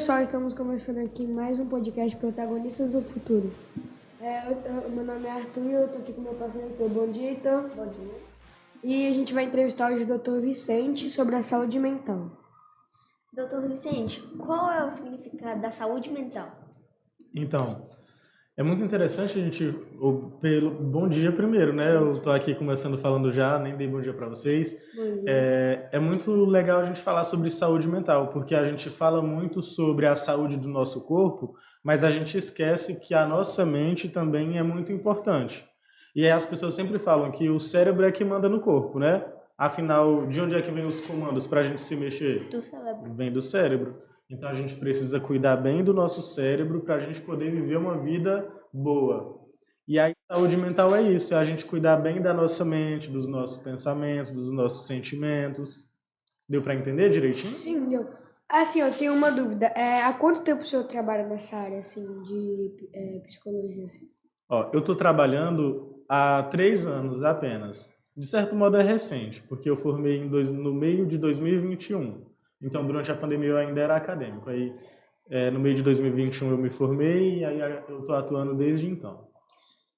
pessoal, estamos começando aqui mais um podcast Protagonistas do Futuro. Meu nome é Arthur e eu estou aqui com meu parceiro Heitor. Bom dia, Heitor. Bom dia. E a gente vai entrevistar hoje o Dr. Vicente sobre a saúde mental. Doutor Vicente, qual é o significado da saúde mental? Então, é muito interessante a gente... Bom dia primeiro, né? Eu estou aqui começando falando já, nem dei bom dia para vocês. Bom dia. É muito legal a gente falar sobre saúde mental, porque a gente fala muito sobre a saúde do nosso corpo, mas a gente esquece que a nossa mente também é muito importante. E aí as pessoas sempre falam que o cérebro é que manda no corpo, né? Afinal, de onde é que vem os comandos para a gente se mexer? Do cérebro. Vem do cérebro. Então a gente precisa cuidar bem do nosso cérebro para a gente poder viver uma vida boa. E aí a saúde mental é isso, é a gente cuidar bem da nossa mente, dos nossos pensamentos, dos nossos sentimentos. Deu para entender direitinho? Sim, deu. Assim, eu tenho uma dúvida. Há quanto tempo o senhor trabalha nessa área assim, de psicologia? Assim? Ó, eu estou trabalhando há 3 anos apenas. De certo modo é recente, porque eu formei no meio de 2021. Então, durante a pandemia eu ainda era acadêmico. Aí, no meio de 2021 eu me formei e aí eu estou atuando desde então.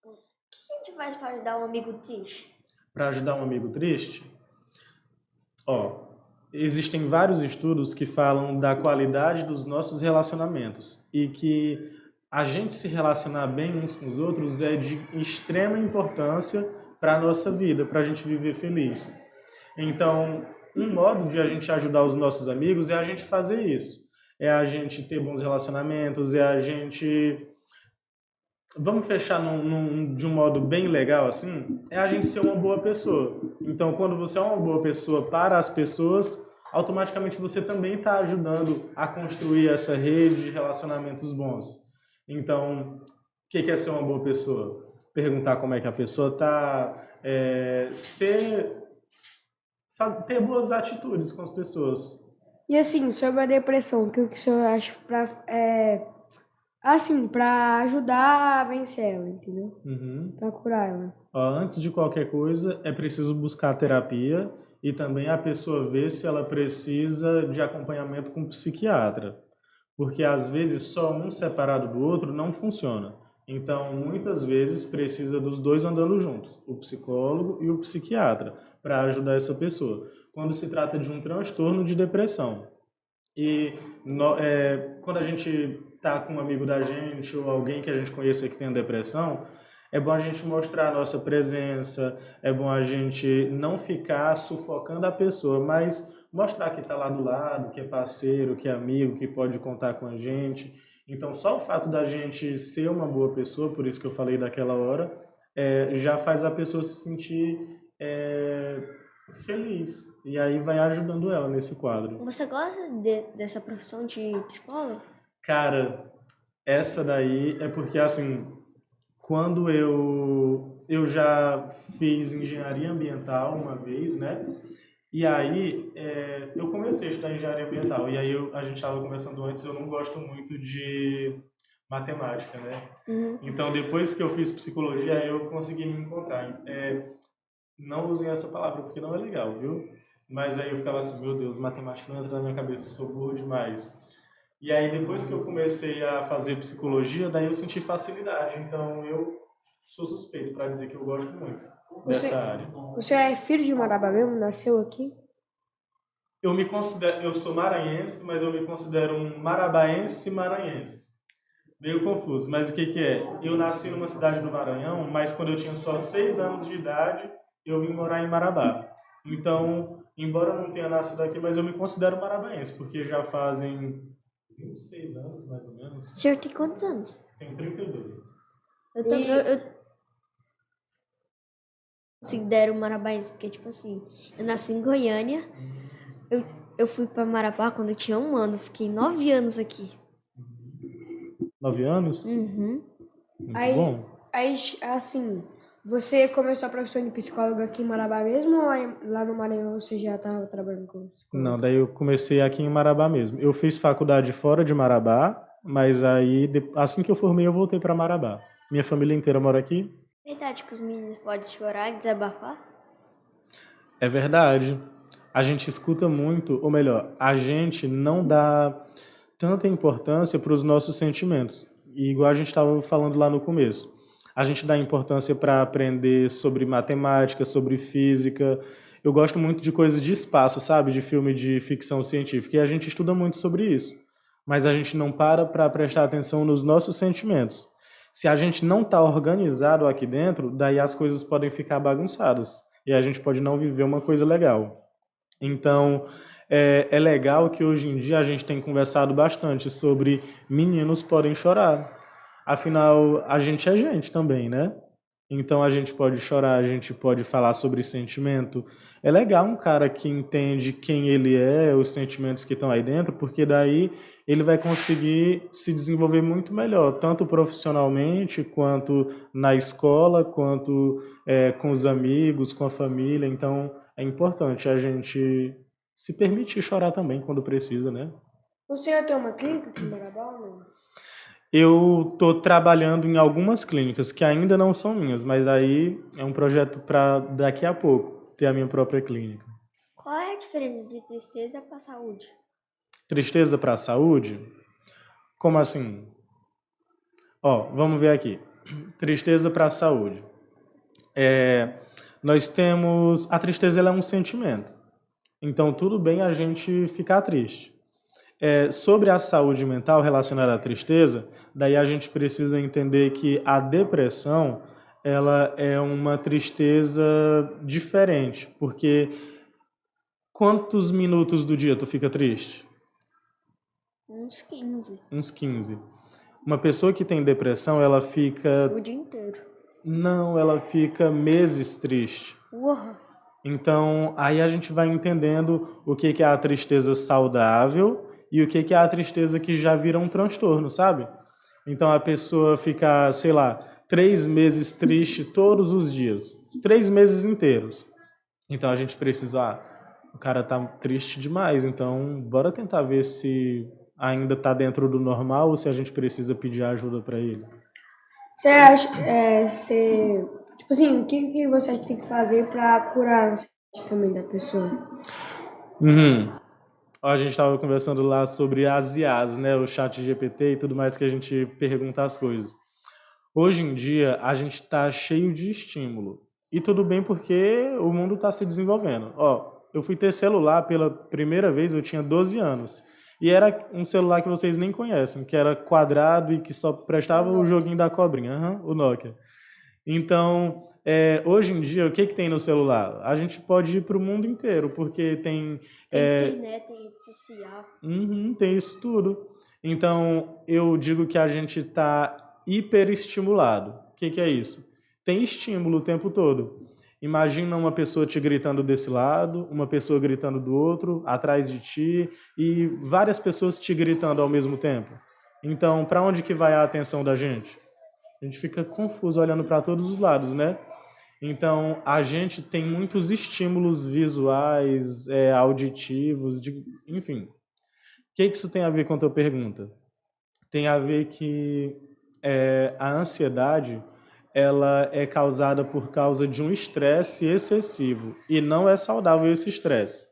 O que a gente faz para ajudar um amigo triste? Para ajudar um amigo triste? Ó, existem vários estudos que falam da qualidade dos nossos relacionamentos e que a gente se relacionar bem uns com os outros é de extrema importância para a nossa vida, para a gente viver feliz. Então, um modo de a gente ajudar os nossos amigos é a gente fazer isso. É a gente ter bons relacionamentos, é a gente... Vamos fechar de um modo bem legal, assim? É a gente ser uma boa pessoa. Então, quando você é uma boa pessoa para as pessoas, automaticamente você também está ajudando a construir essa rede de relacionamentos bons. Então, o que é ser uma boa pessoa? Perguntar como é que a pessoa está, ter boas atitudes com as pessoas. E assim, sobre a depressão, o que o senhor acha para ajudar a vencer ela, entendeu? Para curar ela. Ó, antes de qualquer coisa, é preciso buscar terapia e também a pessoa ver se ela precisa de acompanhamento com um psiquiatra. Porque às vezes só um separado do outro não funciona. Então, muitas vezes precisa dos dois andando juntos, o psicólogo e o psiquiatra, para ajudar essa pessoa. Quando se trata de um transtorno de depressão. E quando a gente está com um amigo da gente ou alguém que a gente conheça que tem depressão, é bom a gente mostrar a nossa presença, é bom a gente não ficar sufocando a pessoa, mas mostrar que está lá do lado, que é parceiro, que é amigo, que pode contar com a gente. Então, só o fato da gente ser uma boa pessoa, por isso que eu falei daquela hora, já faz a pessoa se sentir feliz. E aí vai ajudando ela nesse quadro. Você gosta dessa profissão de psicólogo? Cara, essa daí é porque, assim, quando eu já fiz engenharia ambiental uma vez, né? E aí eu comecei a estudar engenharia ambiental. E aí a gente estava conversando antes, eu não gosto muito de matemática, né? Então, depois que eu fiz psicologia, eu consegui me encontrar. Não usem essa palavra porque não é legal, viu? Mas aí eu ficava assim, meu Deus, matemática não entra na minha cabeça, eu sou burro demais. E aí depois que eu comecei a fazer psicologia, daí eu senti facilidade. Então eu sou suspeito para dizer que eu gosto muito dessa área. O senhor é filho de Marabá mesmo? Nasceu aqui? Eu sou maranhense, mas eu me considero um marabaense maranhense. Meio confuso, mas o que é? Eu nasci numa cidade do Maranhão, mas quando eu tinha só 6 anos de idade, eu vim morar em Marabá. Então, embora eu não tenha nascido aqui, mas eu me considero marabaense, porque já fazem 26 anos, mais ou menos. O senhor tem quantos anos? Tenho 32. Eu considero marabaense, porque, tipo assim, eu nasci em Goiânia, eu fui pra Marabá quando eu tinha 1 ano, fiquei 9 anos aqui. 9 anos? Muito bom. Aí, assim, você começou a profissão de psicólogo aqui em Marabá mesmo ou lá no Maranhão você já estava trabalhando com psicólogo? Não, daí eu comecei aqui em Marabá mesmo. Eu fiz faculdade fora de Marabá, mas aí, assim que eu formei, eu voltei para Marabá. Minha família inteira mora aqui. É verdade que os meninos podem chorar e desabafar? É verdade. A gente escuta muito, ou melhor, a gente não dá tanta importância para os nossos sentimentos. E igual a gente estava falando lá no começo, a gente dá importância para aprender sobre matemática, sobre física. Eu gosto muito de coisas de espaço, sabe? De filme de ficção científica. E a gente estuda muito sobre isso. Mas a gente não para prestar atenção nos nossos sentimentos. Se a gente não está organizado aqui dentro, daí as coisas podem ficar bagunçadas. E a gente pode não viver uma coisa legal. Então, é legal que hoje em dia a gente tem conversado bastante sobre meninos podem chorar. Afinal, a gente é gente também, né? Então a gente pode chorar, a gente pode falar sobre sentimento. É legal um cara que entende quem ele é, os sentimentos que estão aí dentro, porque daí ele vai conseguir se desenvolver muito melhor, tanto profissionalmente, quanto na escola, quanto com os amigos, com a família. Então é importante a gente se permitir chorar também quando precisa, né? O senhor tem uma clínica aqui em Marabá ou não? Eu estou trabalhando em algumas clínicas que ainda não são minhas, mas aí é um projeto para daqui a pouco ter a minha própria clínica. Qual é a diferença de tristeza para saúde? Tristeza para a saúde? Como assim? Ó, vamos ver aqui. Tristeza para a saúde. Nós temos... A tristeza ela é um sentimento. Então, tudo bem a gente ficar triste. Sobre a saúde mental relacionada à tristeza, daí a gente precisa entender que a depressão ela é uma tristeza diferente, porque quantos minutos do dia tu fica triste? Uns 15. Uns 15. Uma pessoa que tem depressão, ela fica... O dia inteiro. Não, ela fica meses triste. Uau. Então, aí a gente vai entendendo o que é a tristeza saudável e o que é a tristeza que já vira um transtorno, sabe? Então a pessoa fica, sei lá, 3 meses triste todos os dias, 3 meses inteiros. Então a gente precisa, o cara tá triste demais, então bora tentar ver se ainda tá dentro do normal ou se a gente precisa pedir ajuda para ele. Você acha, tipo assim, o que você tem que fazer para curar a ansiedade também da pessoa? A gente estava conversando lá sobre as IAs, né? O chat GPT e tudo mais que a gente pergunta as coisas. Hoje em dia, a gente está cheio de estímulo. E tudo bem porque o mundo está se desenvolvendo. Eu fui ter celular pela primeira vez, eu tinha 12 anos. E era um celular que vocês nem conhecem, que era quadrado e que só prestava o joguinho da cobrinha, o Nokia. Então, hoje em dia, o que tem no celular? A gente pode ir para o mundo inteiro, porque tem... Tem internet, tem rede social. Tem isso tudo. Então, eu digo que a gente está hiperestimulado. O que é isso? Tem estímulo o tempo todo. Imagina uma pessoa te gritando desse lado, uma pessoa gritando do outro, atrás de ti, e várias pessoas te gritando ao mesmo tempo. Então, para onde que vai a atenção da gente? A gente fica confuso olhando para todos os lados, né? Então, a gente tem muitos estímulos visuais, auditivos, enfim. O que isso tem a ver com a tua pergunta? Tem a ver que a ansiedade ela é causada por causa de um estresse excessivo e não é saudável esse estresse.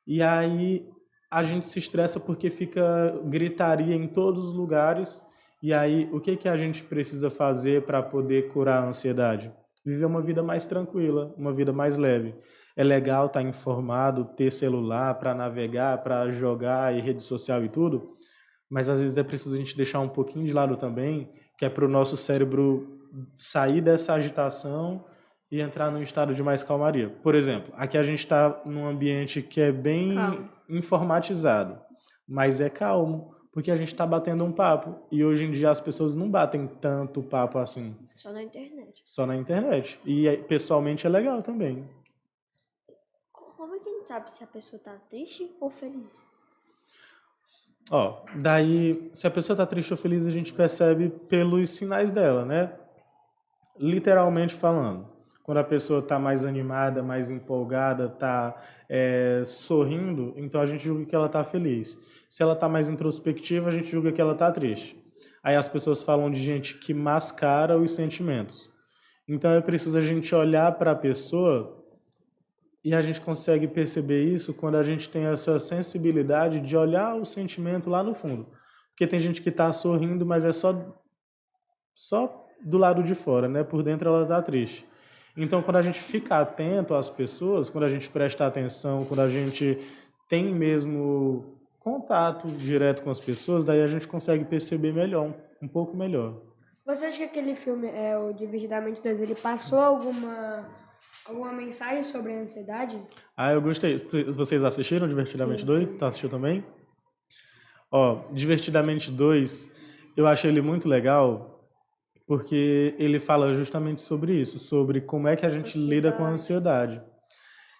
E aí a gente se estressa porque fica gritaria em todos os lugares. E aí, o que a gente precisa fazer para poder curar a ansiedade? Viver uma vida mais tranquila, uma vida mais leve. É legal estar informado, ter celular para navegar, para jogar e rede social e tudo, mas às vezes é preciso a gente deixar um pouquinho de lado também, que é para o nosso cérebro sair dessa agitação e entrar num estado de mais calmaria. Por exemplo, aqui a gente está num ambiente que é bem informatizado, mas é calmo, porque a gente está batendo um papo. E hoje em dia as pessoas não batem tanto papo assim. Só na internet. Só na internet. E pessoalmente é legal também. Como é que a gente sabe se a pessoa está triste ou feliz? Daí, se a pessoa está triste ou feliz, a gente percebe pelos sinais dela, né? Literalmente falando. Quando a pessoa está mais animada, mais empolgada, está sorrindo, então a gente julga que ela está feliz. Se ela está mais introspectiva, a gente julga que ela está triste. Aí as pessoas falam de gente que mascara os sentimentos. Então é preciso a gente olhar para a pessoa E a gente consegue perceber isso quando a gente tem essa sensibilidade de olhar o sentimento lá no fundo. Porque tem gente que está sorrindo, mas é só do lado de fora, né? Por dentro ela está triste. Então, quando a gente fica atento às pessoas, quando a gente presta atenção, quando a gente tem mesmo contato direto com as pessoas, daí a gente consegue perceber melhor, um pouco melhor. Você acha que aquele filme, o Divertidamente 2, ele passou alguma mensagem sobre a ansiedade? Ah, eu gostei. Vocês assistiram Divertidamente Sim, 2? sim. Tu assistiu também? Ó, Divertidamente 2, eu achei ele muito legal porque ele fala justamente sobre isso, sobre como é que a gente lida com a ansiedade.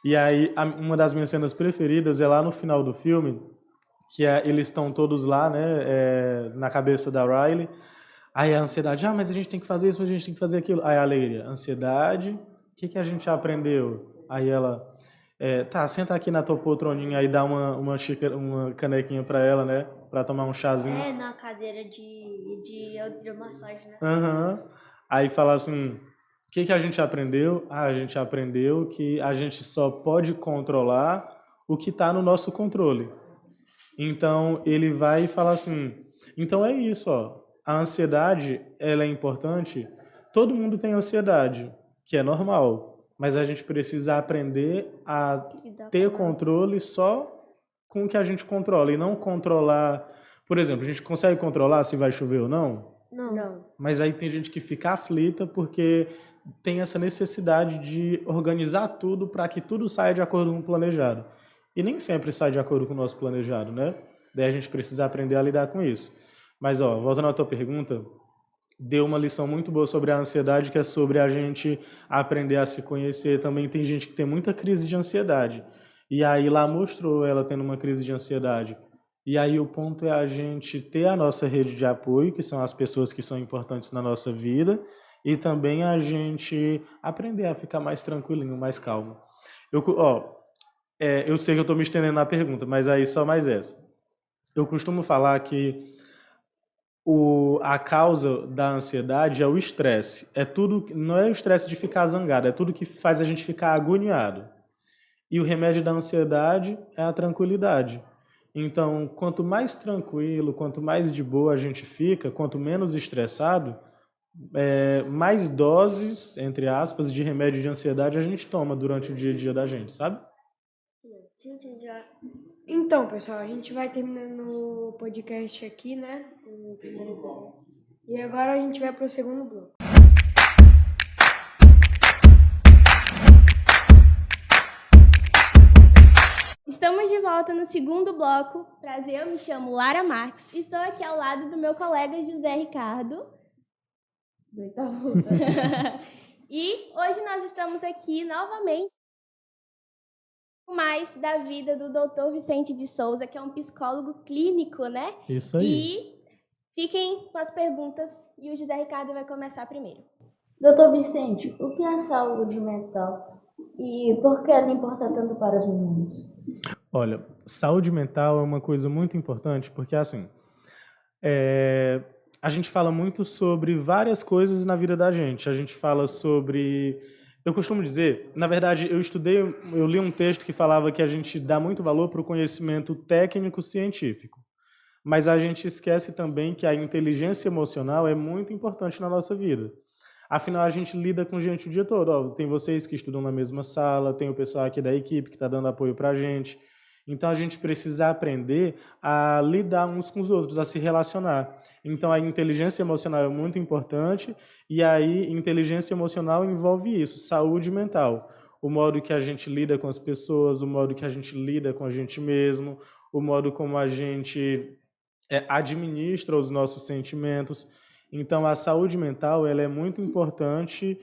E aí, uma das minhas cenas preferidas é lá no final do filme, que eles estão todos lá, né, na cabeça da Riley. Aí a ansiedade, mas a gente tem que fazer isso, mas a gente tem que fazer aquilo. Aí a alegria, ansiedade, o que a gente já aprendeu? Aí ela, tá, senta aqui na tua poltroninha, aí dá uma xícara, uma canequinha pra ela, né, pra tomar um chazinho. Na cadeira de hidromassagem, né? Aham. Aí fala assim, o que a gente aprendeu? Ah, a gente aprendeu que a gente só pode controlar o que está no nosso controle. Então, ele vai e fala assim, então é isso, ó. A ansiedade, ela é importante. Todo mundo tem ansiedade, que é normal. Mas a gente precisa aprender a ter controle só com o que a gente controla. E não controlar... Por exemplo, a gente consegue controlar se vai chover ou não? Não. Mas aí tem gente que fica aflita porque tem essa necessidade de organizar tudo para que tudo saia de acordo com o planejado. E nem sempre sai de acordo com o nosso planejado, né? Daí a gente precisa aprender a lidar com isso. Mas, ó, voltando à tua pergunta, deu uma lição muito boa sobre a ansiedade, que é sobre a gente aprender a se conhecer. Também tem gente que tem muita crise de ansiedade. E aí lá mostrou ela tendo uma crise de ansiedade. E aí o ponto é a gente ter a nossa rede de apoio, que são as pessoas que são importantes na nossa vida, e também a gente aprender a ficar mais tranquilinho, mais calmo. Eu sei que eu estou me estendendo na pergunta, mas aí só mais essa. Eu costumo falar que a causa da ansiedade é o estresse. Não é o estresse de ficar zangado, é tudo que faz a gente ficar agoniado. E o remédio da ansiedade é a tranquilidade. Então, quanto mais tranquilo, quanto mais de boa a gente fica, quanto menos estressado, mais doses, entre aspas, de remédio de ansiedade a gente toma durante o dia a dia da gente, sabe? Então, pessoal, a gente vai terminando o podcast aqui, né? E agora a gente vai para o segundo bloco. Estamos de volta no segundo bloco. Prazer, eu me chamo Lara Marques. Estou aqui ao lado do meu colega José Ricardo. E hoje nós estamos aqui novamente mais da vida do Dr. Vicente de Souza, que é um psicólogo clínico, né? Isso aí. E fiquem com as perguntas e o José Ricardo vai começar primeiro. Doutor Vicente, o que é saúde mental e por que ela importa tanto para os meninos? Olha, saúde mental é uma coisa muito importante porque, assim, a gente fala muito sobre várias coisas na vida da gente. A gente fala sobre... Eu costumo dizer, na verdade, eu li um texto que falava que a gente dá muito valor para o conhecimento técnico-científico. Mas a gente esquece também que a inteligência emocional é muito importante na nossa vida. Afinal, a gente lida com gente o dia todo. Ó, tem vocês que estudam na mesma sala, tem o pessoal aqui da equipe que está dando apoio para a gente. Então, a gente precisa aprender a lidar uns com os outros, a se relacionar. Então, a inteligência emocional é muito importante e aí inteligência emocional envolve isso, saúde mental. O modo que a gente lida com as pessoas, o modo que a gente lida com a gente mesmo, o modo como a gente administra os nossos sentimentos. Então, a saúde mental ela é muito importante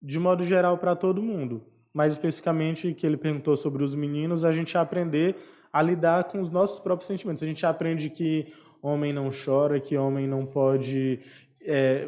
de modo geral para todo mundo. Mais especificamente, que ele perguntou sobre os meninos, a gente aprender a lidar com os nossos próprios sentimentos. A gente aprende que homem não chora, que homem não pode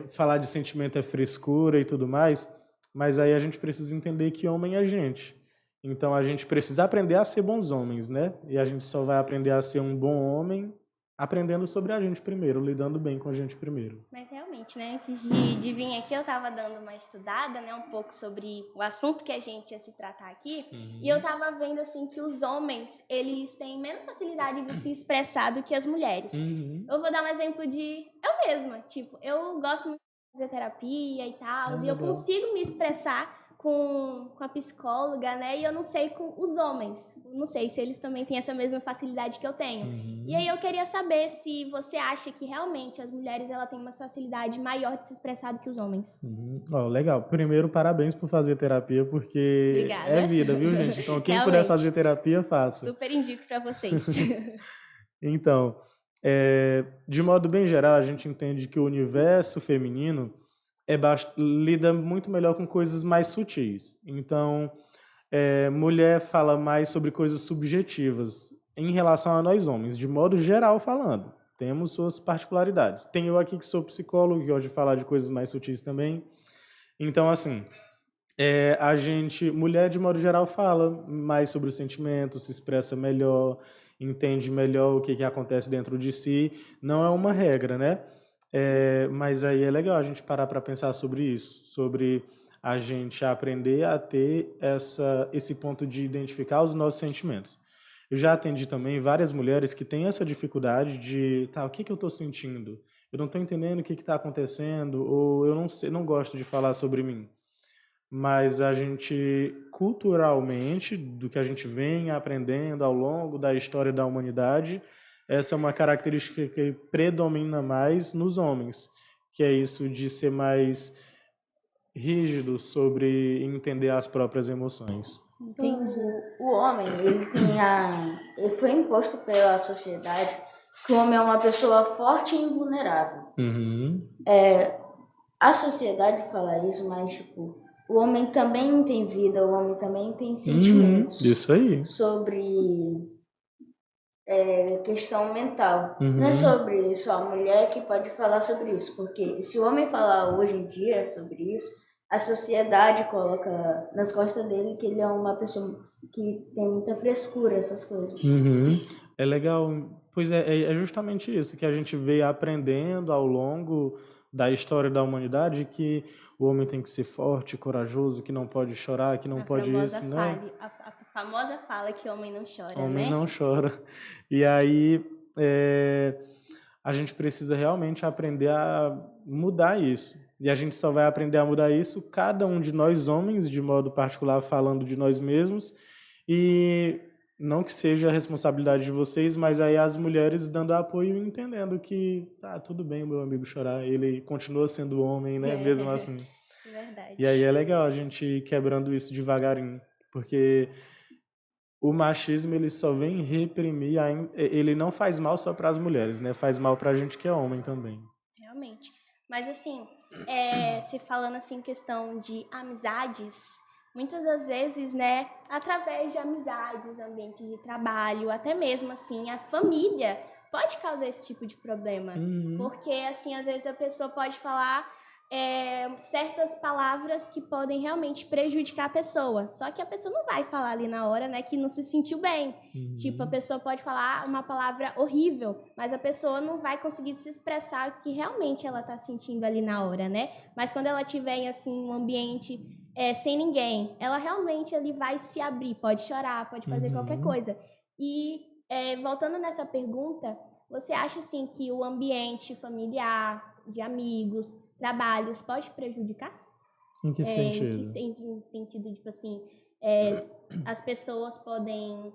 falar de sentimento é frescura e tudo mais, mas aí a gente precisa entender que homem é gente. Então, a gente precisa aprender a ser bons homens, né? E a gente só vai aprender a ser um bom homem aprendendo sobre a gente primeiro, lidando bem com a gente primeiro. Mas realmente, né, antes de vir aqui, eu estava dando uma estudada, né, um pouco sobre o assunto que a gente ia se tratar aqui, e eu estava vendo, assim, que os homens, eles têm menos facilidade de se expressar do que as mulheres. Eu vou dar um exemplo de eu mesma, tipo, eu gosto muito de fazer terapia e tal, e eu legal. consigo me expressar com a psicóloga, né, e eu não sei com os homens, não sei se eles também têm essa mesma facilidade que eu tenho. E aí eu queria saber se você acha que realmente as mulheres ela têm uma facilidade maior de se expressar do que os homens. Ó, legal. Primeiro, parabéns por fazer terapia, porque Obrigada. é vida, viu, gente? Então, quem puder Realmente. fazer terapia, faça. Super indico pra vocês. Então, de modo bem geral, a gente entende que o universo feminino lida muito melhor com coisas mais sutis. Então, mulher fala mais sobre coisas subjetivas em relação a nós homens, de modo geral falando. Temos suas particularidades. Tenho eu aqui que sou psicólogo, que gosto de falar de coisas mais sutis também. Então, assim, mulher de modo geral fala mais sobre os sentimentos, se expressa melhor, entende melhor o que acontece dentro de si. Não é uma regra, né? Mas aí é legal a gente parar para pensar sobre isso, sobre a gente aprender a ter esse ponto de identificar os nossos sentimentos. Eu já atendi também várias mulheres que têm essa dificuldade de, o que eu estou sentindo? Eu não estou entendendo o que está acontecendo, ou eu não gosto de falar sobre mim. Mas a gente, culturalmente, do que a gente vem aprendendo ao longo da história da humanidade, essa é uma característica que predomina mais nos homens, que é isso de ser mais rígido sobre entender as próprias emoções. Entendi. O homem, ele foi imposto pela sociedade que o homem é uma pessoa forte e invulnerável. A sociedade fala isso, mas tipo, o homem também tem vida, o homem também tem sentimentos. Isso aí. Sobre questão mental. Não é sobre só a mulher que pode falar sobre isso, porque se o homem falar hoje em dia sobre isso, a sociedade coloca nas costas dele que ele é uma pessoa que tem muita frescura, essas coisas. É legal, pois é justamente isso que a gente veio aprendendo ao longo da história da humanidade, que o homem tem que ser forte, corajoso, que não pode chorar, que não pode isso, né? A famosa fala que homem não chora, Homem né? não chora. E aí a gente precisa realmente aprender a mudar isso. E a gente só vai aprender a mudar isso, cada um de nós homens, de modo particular, falando de nós mesmos, e não que seja a responsabilidade de vocês, mas aí as mulheres dando apoio e entendendo que tudo bem meu amigo chorar, ele continua sendo homem, né, mesmo assim. Verdade. E aí é legal a gente ir quebrando isso devagarinho, porque o machismo ele só vem reprimir, ele não faz mal só para as mulheres, né, faz mal para a gente que é homem também. Realmente. Mas assim, se falando assim questão de amizades, muitas das vezes, né, através de amizades, ambiente de trabalho, até mesmo assim, a família pode causar esse tipo de problema. Porque assim, às vezes a pessoa pode falar certas palavras que podem realmente prejudicar a pessoa. Só que a pessoa não vai falar ali na hora, né, que não se sentiu bem. Tipo, a pessoa pode falar uma palavra horrível, mas a pessoa não vai conseguir se expressar o que realmente ela tá sentindo ali na hora, né? Mas quando ela tiver, assim, um ambiente sem ninguém, ela realmente ali vai se abrir, pode chorar, pode fazer qualquer coisa. E, voltando nessa pergunta, você acha, assim, que o ambiente familiar, de amigos, trabalhos, pode prejudicar? Em que sentido? Em que sentido, tipo assim, as pessoas podem...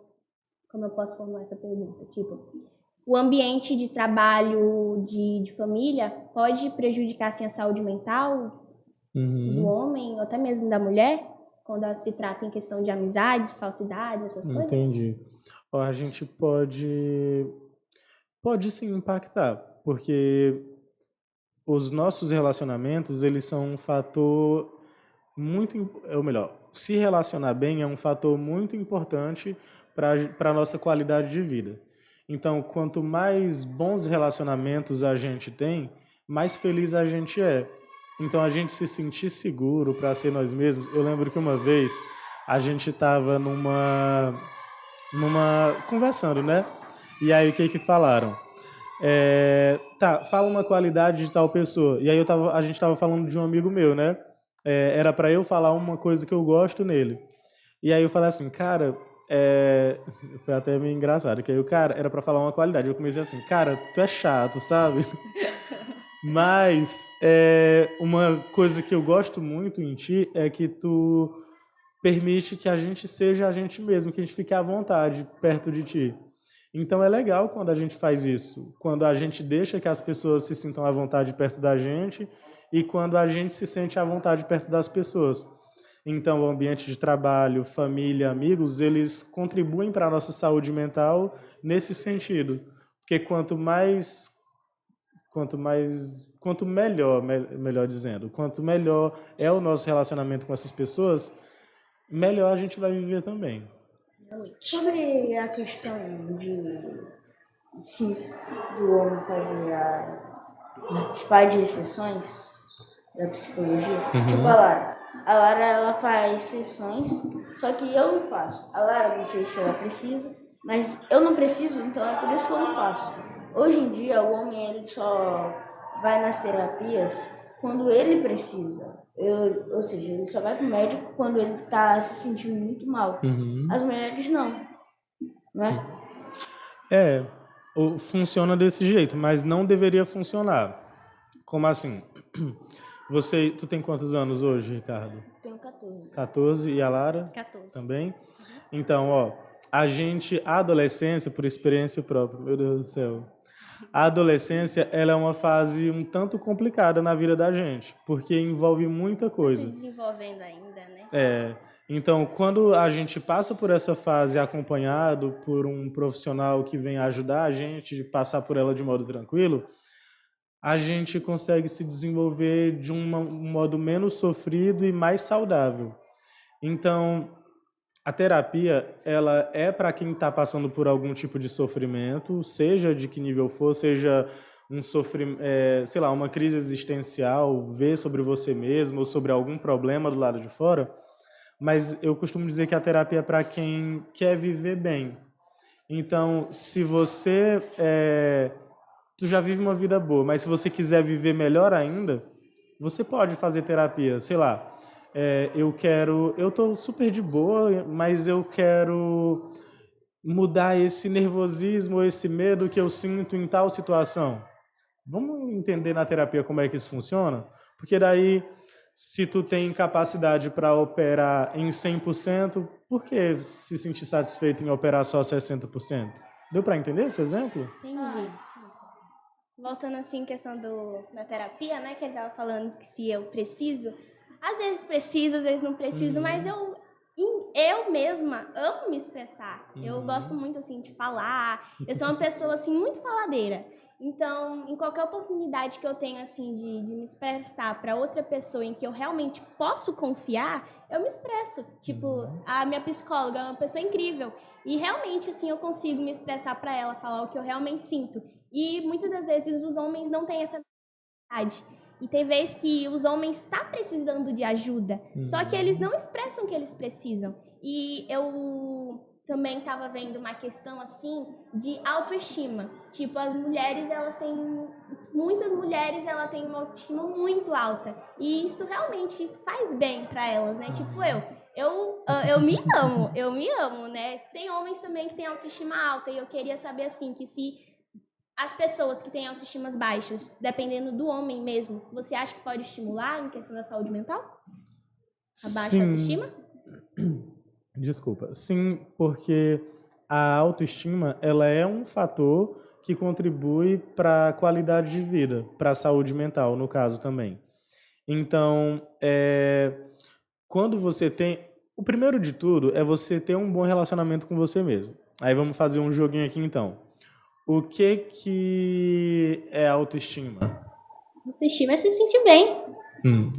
Como eu posso formular essa pergunta? Tipo, o ambiente de trabalho, de família, pode prejudicar, assim, a saúde mental do homem, ou até mesmo da mulher, quando se trata em questão de amizades, falsidades, essas coisas? Entendi. A gente pode sim impactar, porque os nossos relacionamentos, eles são um fator se relacionar bem é um fator muito importante para a nossa qualidade de vida. Então, quanto mais bons relacionamentos a gente tem, mais feliz a gente é. Então, a gente se sentir seguro para ser nós mesmos. Eu lembro que uma vez a gente estava conversando, né? E aí, o que falaram? Tá, fala uma qualidade de tal pessoa. E aí a gente tava falando de um amigo meu, né? Era para eu falar uma coisa que eu gosto nele. E aí eu falei assim, cara, foi até meio engraçado, que aí o cara era para falar uma qualidade. Eu comecei assim, cara, tu é chato, sabe? Mas uma coisa que eu gosto muito em ti é que tu permite que a gente seja a gente mesmo, que a gente fique à vontade perto de ti. Então é legal quando a gente faz isso, quando a gente deixa que as pessoas se sintam à vontade perto da gente e quando a gente se sente à vontade perto das pessoas. Então o ambiente de trabalho, família, amigos, eles contribuem para a nossa saúde mental nesse sentido. Porque quanto melhor dizendo, quanto melhor é o nosso relacionamento com essas pessoas, melhor a gente vai viver também. Sobre a questão sim, do homem participar de sessões da psicologia, tipo a Lara. A Lara, ela faz sessões, só que eu não faço. A Lara, não sei se ela precisa, mas eu não preciso, então é por isso que eu não faço. Hoje em dia, o homem ele só vai nas terapias quando ele precisa. Ou seja, ele só vai pro médico quando ele tá se sentindo muito mal. As mulheres não é? Funciona desse jeito, mas não deveria funcionar. Como assim? Tu tem quantos anos hoje, Ricardo? Tenho 14. 14 e a Lara? 14. Também? Então, a adolescência, por experiência própria, meu Deus do céu, a adolescência, ela é uma fase um tanto complicada na vida da gente, porque envolve muita coisa. Se desenvolvendo ainda, né? Então, quando a gente passa por essa fase acompanhado por um profissional que vem ajudar a gente a passar por ela de modo tranquilo, a gente consegue se desenvolver de um modo menos sofrido e mais saudável. Então, a terapia, ela é para quem está passando por algum tipo de sofrimento, seja de que nível for, seja uma crise existencial, ver sobre você mesmo ou sobre algum problema do lado de fora. Mas eu costumo dizer que a terapia é para quem quer viver bem. Então, se você tu já vive uma vida boa, mas se você quiser viver melhor ainda, você pode fazer terapia. Sei lá, eu tô super de boa, mas eu quero mudar esse nervosismo, esse medo que eu sinto em tal situação. Vamos entender na terapia como é que isso funciona? Porque daí, se tu tem capacidade para operar em 100%, por que se sentir satisfeito em operar só 60%? Deu para entender esse exemplo? Entendi. Voltando assim, questão da terapia, né? Que ele tava falando que se eu preciso, às vezes preciso, às vezes não preciso, mas eu mesma amo me expressar. Eu gosto muito, assim, de falar. Eu sou uma pessoa, assim, muito faladeira. Então, em qualquer oportunidade que eu tenho, assim, de me expressar para outra pessoa em que eu realmente posso confiar, eu me expresso. Tipo, a minha psicóloga é uma pessoa incrível. E realmente, assim, eu consigo me expressar para ela, falar o que eu realmente sinto. E muitas das vezes os homens não têm essa habilidade. E tem vezes que os homens estão precisando de ajuda, só que eles não expressam que eles precisam. E eu também estava vendo uma questão assim de autoestima. Tipo, muitas mulheres elas têm uma autoestima muito alta. E isso realmente faz bem para elas, né? Tipo, eu me amo, né? Tem homens também que têm autoestima alta e eu queria saber assim que se as pessoas que têm autoestimas baixas, dependendo do homem mesmo, você acha que pode estimular em questão da saúde mental? A baixa autoestima? Desculpa. Sim, porque a autoestima, ela é um fator que contribui para a qualidade de vida, para a saúde mental, no caso também. Então, quando você tem... O primeiro de tudo é você ter um bom relacionamento com você mesmo. Aí vamos fazer um joguinho aqui, então. O que é autoestima? Autoestima é se sentir bem.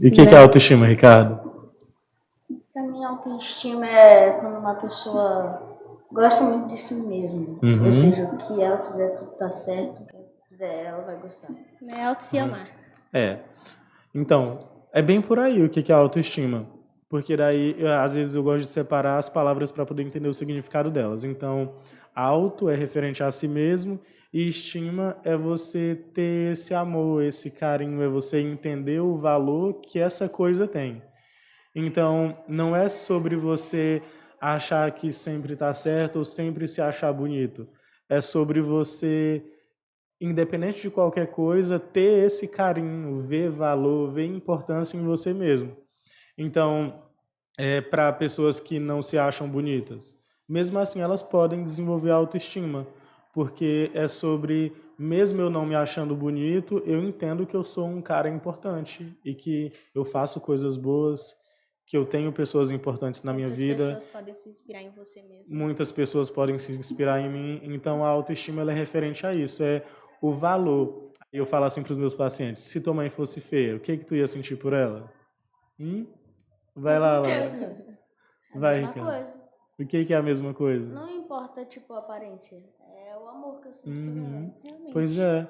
E o que é autoestima, Ricardo? Pra mim, autoestima é quando uma pessoa gosta muito de si mesma. Ou seja, o que ela fizer tudo tá certo, o que ela fizer ela vai gostar. É auto se amar. Então, é bem por aí o que é autoestima. porque daí, às vezes, eu gosto de separar as palavras para poder entender o significado delas. Então, auto é referente a si mesmo e estima é você ter esse amor, esse carinho, é você entender o valor que essa coisa tem. Então, não é sobre você achar que sempre está certo ou sempre se achar bonito. É sobre você, independente de qualquer coisa, ter esse carinho, ver valor, ver importância em você mesmo. Então, para pessoas que não se acham bonitas, mesmo assim elas podem desenvolver autoestima, porque é sobre, mesmo eu não me achando bonito, eu entendo que eu sou um cara importante e que eu faço coisas boas, que eu tenho pessoas importantes na minha vida. Muitas pessoas podem se inspirar em você mesmo. Muitas pessoas podem se inspirar em mim, então a autoestima ela é referente a isso, é o valor. Eu falo assim para os meus pacientes: se tua mãe fosse feia, o que tu ia sentir por ela? Vai lá, Laura. Vai, Mesma Ricardo. coisa. O que é a mesma coisa? Não importa, tipo, a aparência. É o amor que eu sinto por ela. Realmente. Pois é.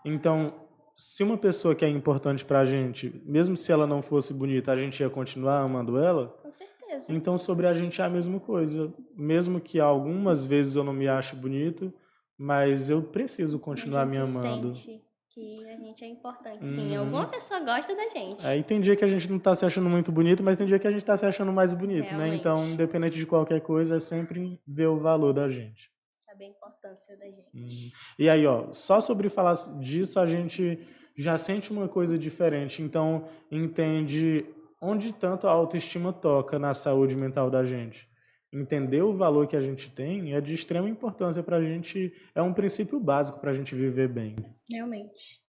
Então, se uma pessoa que é importante pra gente, mesmo se ela não fosse bonita, a gente ia continuar amando ela? Com certeza. Então, sobre a gente é a mesma coisa. Mesmo que algumas vezes eu não me ache bonito, mas eu preciso continuar me a gente amando. sente que a gente é importante, sim. Alguma pessoa gosta da gente. Aí tem dia que a gente não tá se achando muito bonito, mas tem dia que a gente tá se achando mais bonito, né? Realmente. Então, independente de qualquer coisa, é sempre ver o valor da gente. Saber a importância da gente. E aí, ó, só sobre falar disso, a gente já sente uma coisa diferente. Então, entende onde tanto a autoestima toca na saúde mental da gente. Entender o valor que a gente tem é de extrema importância pra gente, é um princípio básico pra gente viver bem. Realmente.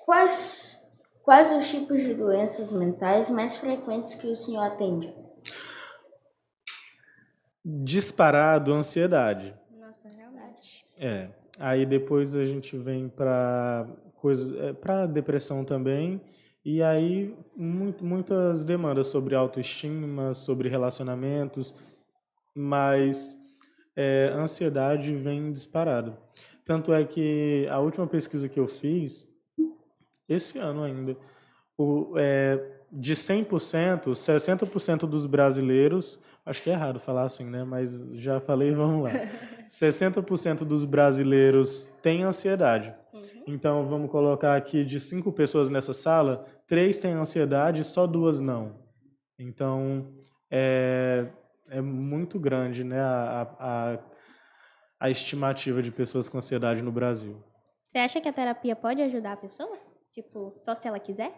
Quais os tipos de doenças mentais mais frequentes que o senhor atende? Disparado, ansiedade. Nossa, realmente. Aí depois a gente vem para coisas, para depressão também, e aí muitas demandas sobre autoestima, sobre relacionamentos, mas ansiedade vem disparado. Tanto é que a última pesquisa que eu fiz, esse ano ainda, de 100%, 60% dos brasileiros, acho que é errado falar assim, né? Mas já falei, vamos lá. 60% dos brasileiros têm ansiedade. Então, vamos colocar aqui de 5 pessoas nessa sala, 3 têm ansiedade e só 2 não. Então, é muito grande, né, a estimativa de pessoas com ansiedade no Brasil. Você acha que a terapia pode ajudar a pessoa? Tipo, só se ela quiser?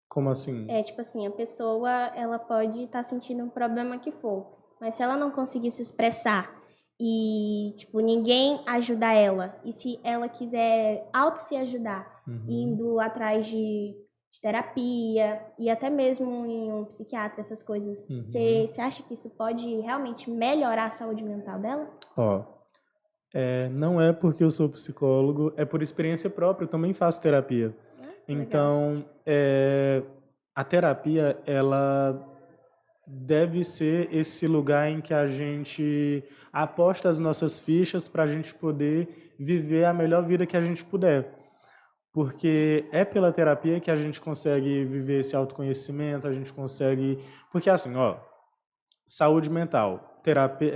Como assim? Tipo assim, a pessoa, ela pode estar sentindo um problema que for, mas se ela não conseguir se expressar e, tipo, ninguém ajudar ela, e se ela quiser se ajudar, indo atrás de terapia e até mesmo em um psiquiatra, essas coisas, você acha que isso pode realmente melhorar a saúde mental dela? Não é porque eu sou psicólogo, é por experiência própria, eu também faço terapia. Então, a terapia, ela deve ser esse lugar em que a gente aposta as nossas fichas para a gente poder viver a melhor vida que a gente puder. Porque é pela terapia que a gente consegue viver esse autoconhecimento, a gente consegue... Porque assim, saúde mental, terapia,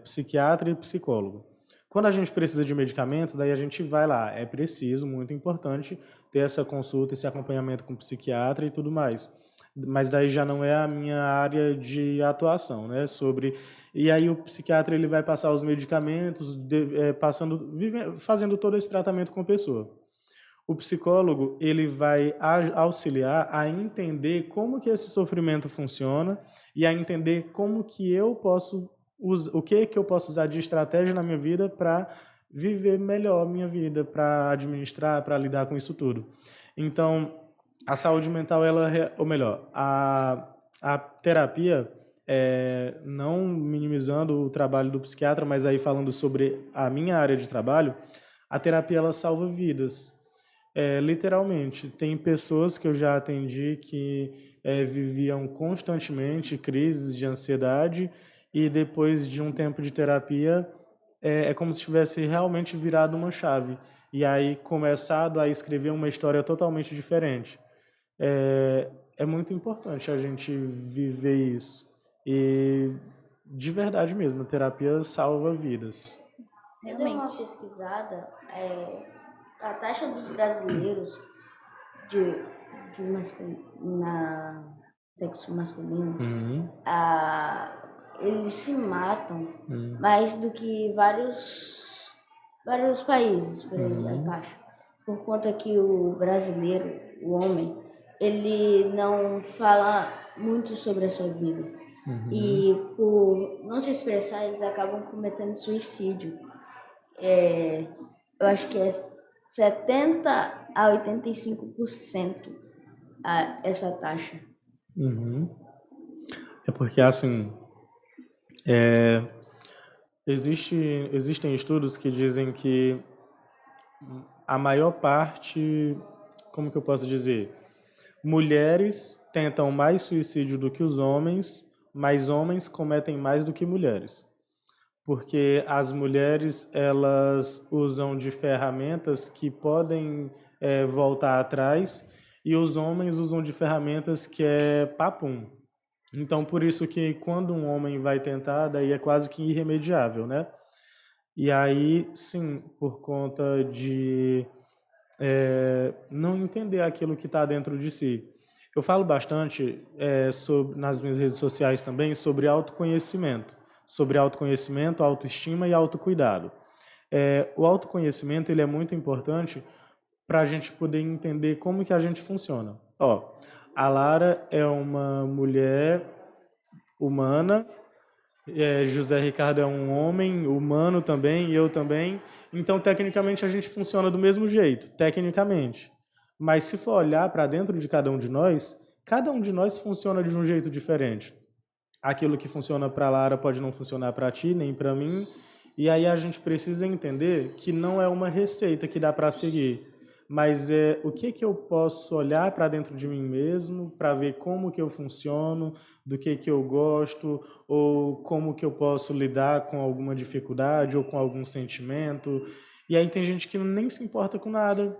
psiquiatra e psicólogo. Quando a gente precisa de medicamento, daí a gente vai lá. É preciso, muito importante, ter essa consulta, esse acompanhamento com o psiquiatra e tudo mais. Mas daí já não é a minha área de atuação, né? E aí o psiquiatra ele vai passar os medicamentos, fazendo todo esse tratamento com a pessoa. O psicólogo ele vai auxiliar a entender como que esse sofrimento funciona e a entender como que eu posso o que eu posso usar de estratégia na minha vida para viver melhor a minha vida, para administrar, para lidar com isso tudo. Então, a saúde mental, a terapia, não minimizando o trabalho do psiquiatra, mas aí falando sobre a minha área de trabalho, a terapia ela salva vidas. Literalmente, tem pessoas que eu já atendi que viviam constantemente crises de ansiedade e depois de um tempo de terapia, é como se tivesse realmente virado uma chave. E aí começado a escrever uma história totalmente diferente. é muito importante a gente viver isso. E, de verdade mesmo, a terapia salva vidas. Eu dei uma pesquisada, a taxa dos brasileiros na sexo masculino, eles se matam mais do que vários países por aí, a taxa. Por conta que o brasileiro, o homem, ele não fala muito sobre a sua vida. E por não se expressar, eles acabam cometendo suicídio. Eu acho que é 70 a 85% essa taxa. É porque, assim, existem estudos que dizem que a maior parte, como que eu posso dizer? Mulheres tentam mais suicídio do que os homens, mas homens cometem mais do que mulheres. Porque as mulheres, elas usam de ferramentas que podem voltar atrás, e os homens usam de ferramentas que é papum. Então, por isso que quando um homem vai tentar, daí é quase que irremediável, né? E aí, sim, por conta de não entender aquilo que está dentro de si. Eu falo bastante nas minhas redes sociais também sobre autoconhecimento, autoestima e autocuidado. O autoconhecimento ele é muito importante para a gente poder entender como que a gente funciona. A Lara é uma mulher humana, José Ricardo é um homem humano também, e eu também. Então, tecnicamente, a gente funciona do mesmo jeito, tecnicamente. Mas se for olhar para dentro de cada um de nós funciona de um jeito diferente. Aquilo que funciona para a Lara pode não funcionar para ti, nem para mim. E aí a gente precisa entender que não é uma receita que dá para seguir, mas é o que eu posso olhar para dentro de mim mesmo para ver como que eu funciono, do que eu gosto, ou como que eu posso lidar com alguma dificuldade ou com algum sentimento. E aí tem gente que nem se importa com nada.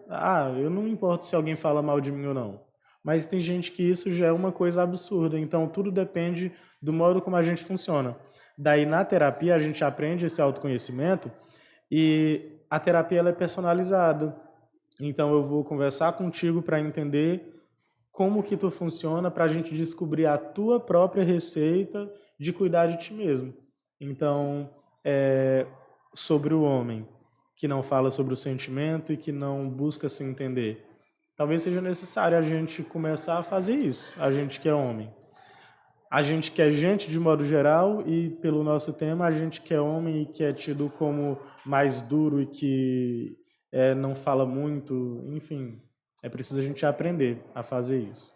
Eu não me importo se alguém fala mal de mim ou não. Mas tem gente que isso já é uma coisa absurda. Então tudo depende do modo como a gente funciona. Daí na terapia a gente aprende esse autoconhecimento e a terapia ela é personalizada. Então eu vou conversar contigo para entender como que tu funciona, para a gente descobrir a tua própria receita de cuidar de ti mesmo. Então, sobre o homem que não fala sobre o sentimento e que não busca se entender. Talvez seja necessário a gente começar a fazer isso, a gente que é homem. A gente que é gente de modo geral e, pelo nosso tema, a gente que é homem e que é tido como mais duro e que não fala muito, enfim, é preciso a gente aprender a fazer isso.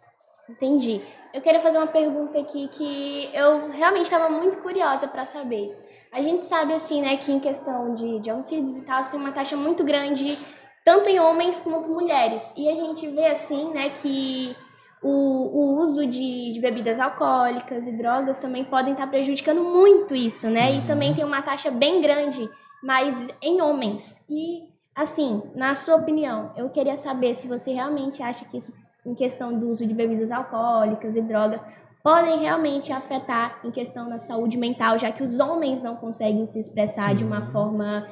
Entendi. Eu queria fazer uma pergunta aqui que eu realmente estava muito curiosa para saber. A gente sabe, assim, né, que em questão de homicídios e tal, tem uma taxa muito grande, tanto em homens quanto mulheres. E a gente vê, assim, né, que o uso de bebidas alcoólicas e drogas também podem estar prejudicando muito isso, né? E também tem uma taxa bem grande, mas em homens. E, assim, na sua opinião, eu queria saber se você realmente acha que isso, em questão do uso de bebidas alcoólicas e drogas, podem realmente afetar em questão da saúde mental, já que os homens não conseguem se expressar de uma forma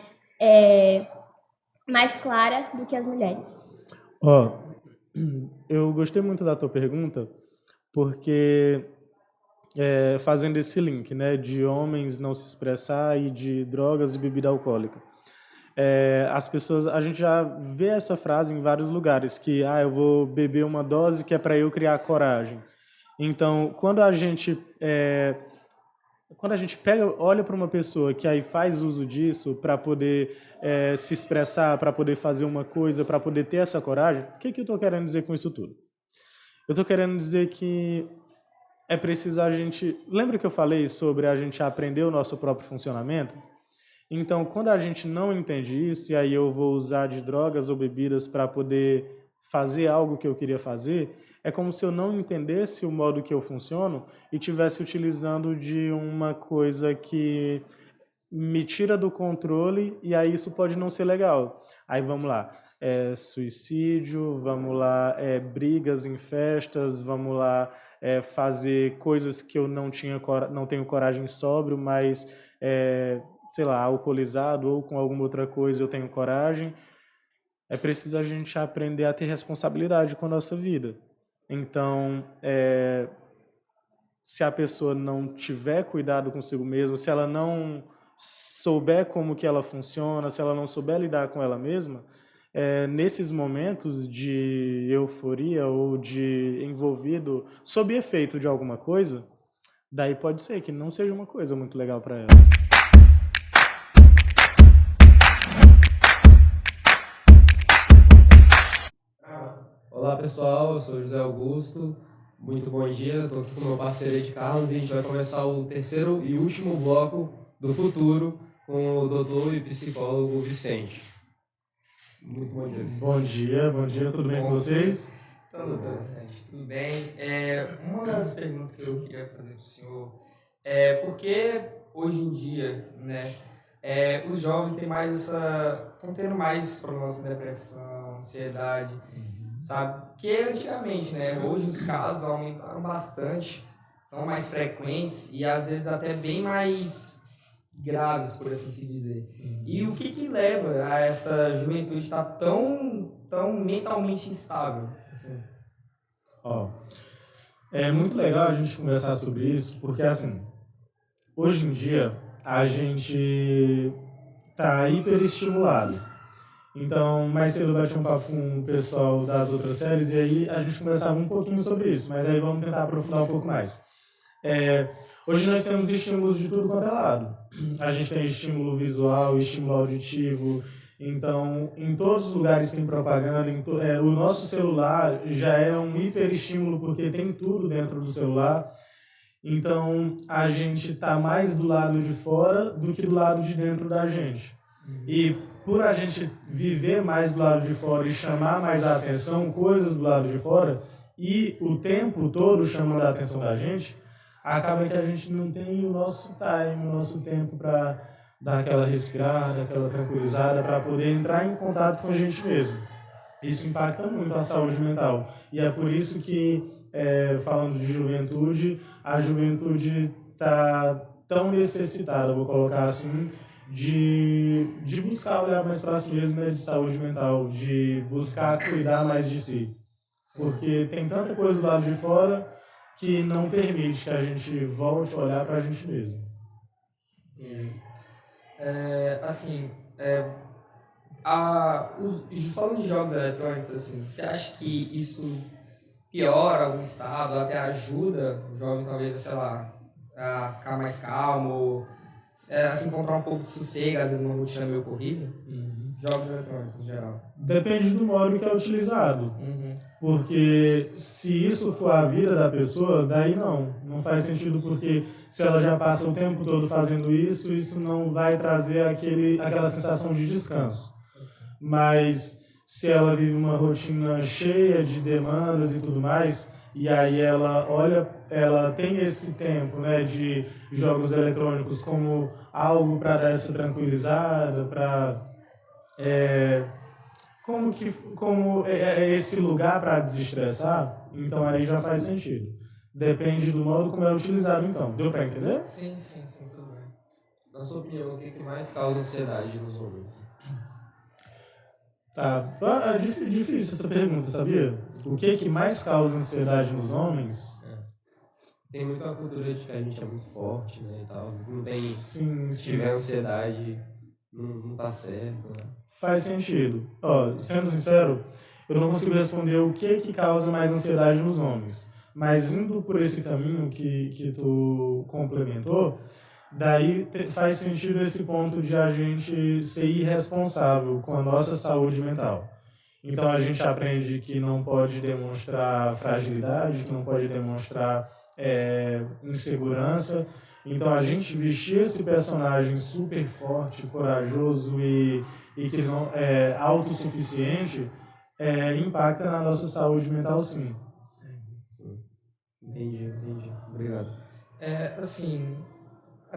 mais clara do que as mulheres. Eu gostei muito da tua pergunta, porque fazendo esse link, né, de homens não se expressar e de drogas e bebida alcoólica. As pessoas, a gente já vê essa frase em vários lugares, que eu vou beber uma dose que é para eu criar coragem. Então, quando a gente olha para uma pessoa que aí faz uso disso para poder se expressar, para poder fazer uma coisa, para poder ter essa coragem, o que eu estou querendo dizer com isso tudo? Eu estou querendo dizer que é preciso a gente... Lembra que eu falei sobre a gente aprender o nosso próprio funcionamento? Então, quando a gente não entende isso, e aí eu vou usar de drogas ou bebidas para poder fazer algo que eu queria fazer, é como se eu não entendesse o modo que eu funciono e estivesse utilizando de uma coisa que me tira do controle, e aí isso pode não ser legal. Aí vamos lá. suicídio, vamos lá, brigas em festas, vamos lá, fazer coisas que eu não tenho coragem sóbrio, mas, sei lá, alcoolizado ou com alguma outra coisa eu tenho coragem. É preciso a gente aprender a ter responsabilidade com a nossa vida. Então, se a pessoa não tiver cuidado consigo mesma, se ela não souber como que ela funciona, se ela não souber lidar com ela mesma, nesses momentos de euforia ou de envolvido sob efeito de alguma coisa, daí pode ser que não seja uma coisa muito legal para ela. Olá pessoal, eu sou José Augusto, muito bom dia, estou aqui com meu parceiro Ed Carlos e a gente vai começar o terceiro e último bloco do futuro com o doutor e psicólogo Vicente. Muito bom dia, Vicente. Bom dia, tudo bem com vocês? Então, doutor Vicente, tudo bem? Uma das perguntas que eu queria fazer para o senhor é por que hoje em dia, né, os jovens estão tendo mais problemas com depressão, ansiedade, sabe? Porque antigamente, né, hoje os casos aumentaram bastante, são mais frequentes e às vezes até bem mais graves, por assim se dizer. E o que leva a essa juventude estar tão mentalmente instável? Assim? É muito legal a gente conversar sobre isso, porque assim, hoje em dia a gente tá hiperestimulado. Então, mais cedo eu bati um papo com o pessoal das outras séries e aí a gente conversava um pouquinho sobre isso, mas aí vamos tentar aprofundar um pouco mais. Hoje nós temos estímulos de tudo quanto é lado. A gente tem estímulo visual, estímulo auditivo, então em todos os lugares tem propaganda, o nosso celular já é um hiperestímulo porque tem tudo dentro do celular. Então a gente está mais do lado de fora do que do lado de dentro da gente. E por a gente viver mais do lado de fora e chamar mais a atenção, coisas do lado de fora, e o tempo todo chamando a atenção da gente, acaba que a gente não tem o nosso time, o nosso tempo para dar aquela respirada, aquela tranquilizada, para poder entrar em contato com a gente mesmo. Isso impacta muito a saúde mental. E é por isso que, falando de juventude, a juventude está tão necessitada, vou colocar assim, de buscar olhar mais para si mesmo, né, de saúde mental, de buscar cuidar mais de si. Porque tem tanta coisa do lado de fora que não permite que a gente volte a olhar para a gente mesmo. Falando de jogos eletrônicos, assim, você acha que isso piora algum estado, até ajuda o jovem, talvez, sei lá, a ficar mais calmo, assim, encontrar um pouco de sossego, às vezes, numa rotina meio corrida? Jogos eletrônicos, em geral. Depende do modo que é utilizado. Porque se isso for a vida da pessoa, daí não faz sentido, porque se ela já passa o tempo todo fazendo isso não vai trazer aquela sensação de descanso. Mas se ela vive uma rotina cheia de demandas e tudo mais, e aí ela tem esse tempo, né, de jogos eletrônicos como algo para dar essa tranquilizada, para como esse lugar para desestressar, então aí já faz sentido. Depende do modo como é utilizado, então. Deu para entender? Sim, tudo bem. Na sua opinião, o que mais causa ansiedade nos homens? Tá, é difícil essa pergunta, sabia? O que mais causa ansiedade nos homens? Tem muita cultura de que a gente é muito forte, né, e tal. Não tem, sim. Se tiver ansiedade, não tá certo, né? Faz sentido. Sendo sincero, eu não consigo responder o que causa mais ansiedade nos homens. Mas indo por esse caminho que tu complementou, daí faz sentido esse ponto de a gente ser irresponsável com a nossa saúde mental. Então a gente aprende que não pode demonstrar fragilidade, que não pode demonstrar insegurança. Então a gente vestir esse personagem super forte, corajoso e que não é autossuficiente impacta na nossa saúde mental, sim. Entendi. Obrigado. Assim,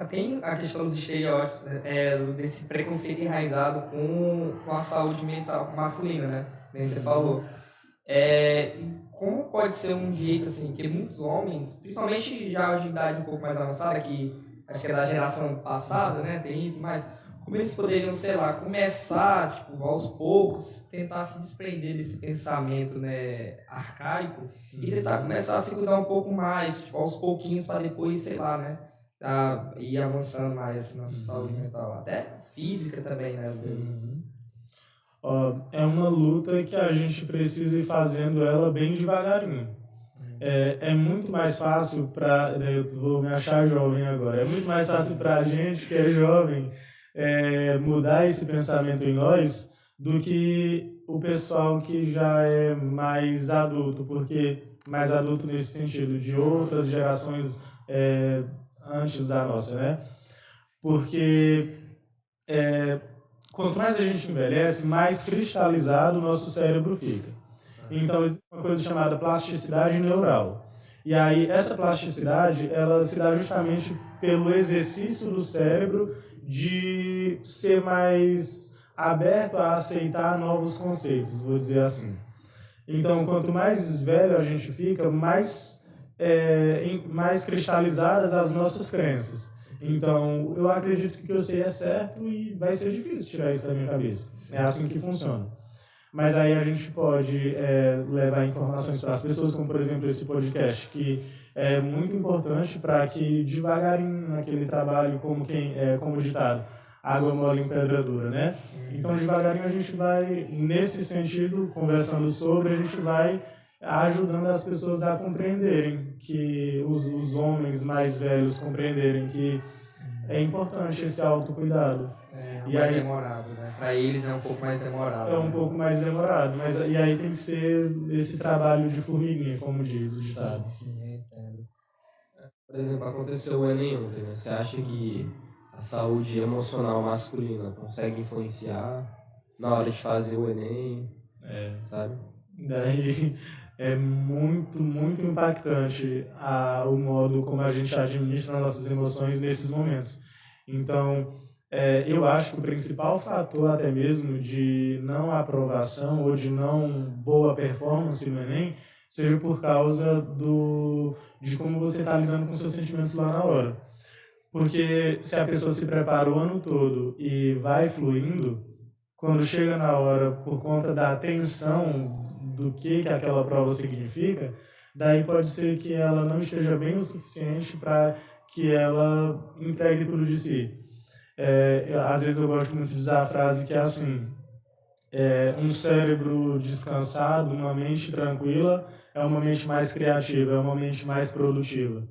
tem a questão dos estereótipos, né? Desse preconceito enraizado com a saúde mental masculina, né? Nem você falou. E como pode ser um jeito, assim, que muitos homens, principalmente já de idade um pouco mais avançada, que acho que é da geração passada, né? Tem isso, mas como eles poderiam, sei lá, começar, tipo, aos poucos, tentar se desprender desse pensamento, né, arcaico e tentar começar a se cuidar um pouco mais, tipo, aos pouquinhos, para depois, sei lá, né, ir avançando mais assim, na sua saúde mental, até física também, né, às vezes. É uma luta que a gente precisa ir fazendo ela bem devagarinho. É muito mais fácil eu vou me achar jovem agora, é muito mais fácil para a gente que é jovem mudar esse pensamento em nós do que o pessoal que já é mais adulto, porque mais adulto nesse sentido, de outras gerações antes da nossa, né? Porque quanto mais a gente envelhece, mais cristalizado o nosso cérebro fica. Então, existe uma coisa chamada plasticidade neural. E aí, essa plasticidade, ela se dá justamente pelo exercício do cérebro de ser mais aberto a aceitar novos conceitos, vou dizer assim. Então, quanto mais velho a gente fica, mais cristalizadas as nossas crenças. Então, eu acredito que o que eu sei é certo e vai ser difícil tirar isso da minha cabeça. É assim que funciona. Mas aí a gente pode levar informações para as pessoas, como por exemplo esse podcast, que é muito importante para que devagarinho naquele trabalho, como o ditado, água mole em pedra dura, né? Então devagarinho a gente vai, nesse sentido, conversando sobre, a gente vai ajudando as pessoas a compreenderem, que os homens mais velhos compreenderem que é importante esse autocuidado. Mais demorado, né? Para eles é um pouco mais demorado. É um pouco mais demorado, mas e aí tem que ser esse trabalho de formiguinha, como diz o ditado. Sim, eu entendo. Por exemplo, aconteceu o Enem ontem, né? Você acha que a saúde emocional masculina consegue influenciar na hora de fazer o Enem, sabe? Daí é muito, muito impactante o modo como a gente administra nossas emoções nesses momentos. Então, eu acho que o principal fator até mesmo de não aprovação ou de não boa performance no Enem seja por causa de como você está lidando com seus sentimentos lá na hora. Porque se a pessoa se prepara o ano todo e vai fluindo, quando chega na hora, por conta da tensão do que aquela prova significa, daí pode ser que ela não esteja bem o suficiente para que ela entregue tudo de si. Às vezes eu gosto muito de usar a frase que é assim: um cérebro descansado, uma mente tranquila, é uma mente mais criativa, é uma mente mais produtiva.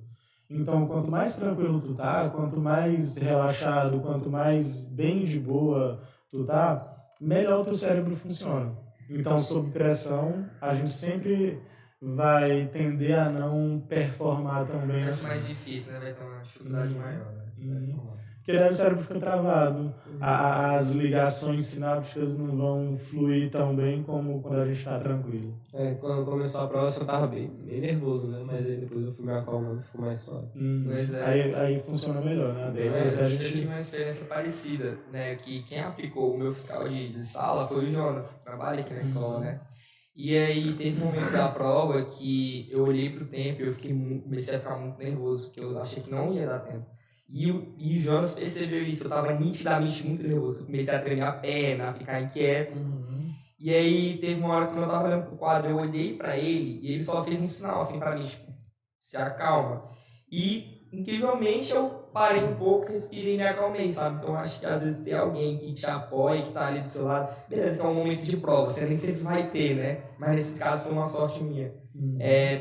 Então, quanto mais tranquilo tu tá, quanto mais relaxado, quanto mais bem de boa tu tá, melhor o teu cérebro funciona. Então, sob pressão, a gente sempre vai tender a não performar tão bem assim. É mais difícil, né? Vai ter uma dificuldade maior, né? Porque daí o cérebro fica travado, as ligações sinápticas não vão fluir tão bem como quando a gente está tranquilo. Quando começou a prova eu tava bem nervoso, né? Mas aí depois eu fui me acalmando e ficou mais suave. Aí funciona melhor, né? Eu tive uma experiência parecida, né? Que quem aplicou o meu fiscal de sala foi o Jonas, que trabalha aqui na escola, né? E aí teve um momento da prova que eu olhei pro tempo e eu comecei a ficar muito nervoso, porque eu achei que não ia dar tempo. E o Jonas percebeu isso, eu tava nitidamente muito nervoso, eu comecei a tremer a perna, a ficar inquieto. E aí teve uma hora que eu tava olhando pro quadro, eu olhei pra ele e ele só fez um sinal assim pra mim, tipo, se acalma. E incrivelmente eu parei um pouco, respirei e me acalmei, sabe? Então acho que às vezes tem alguém que te apoia, que tá ali do seu lado, beleza, que é um momento de prova, você nem sempre vai ter, né? Mas nesse caso foi uma sorte minha.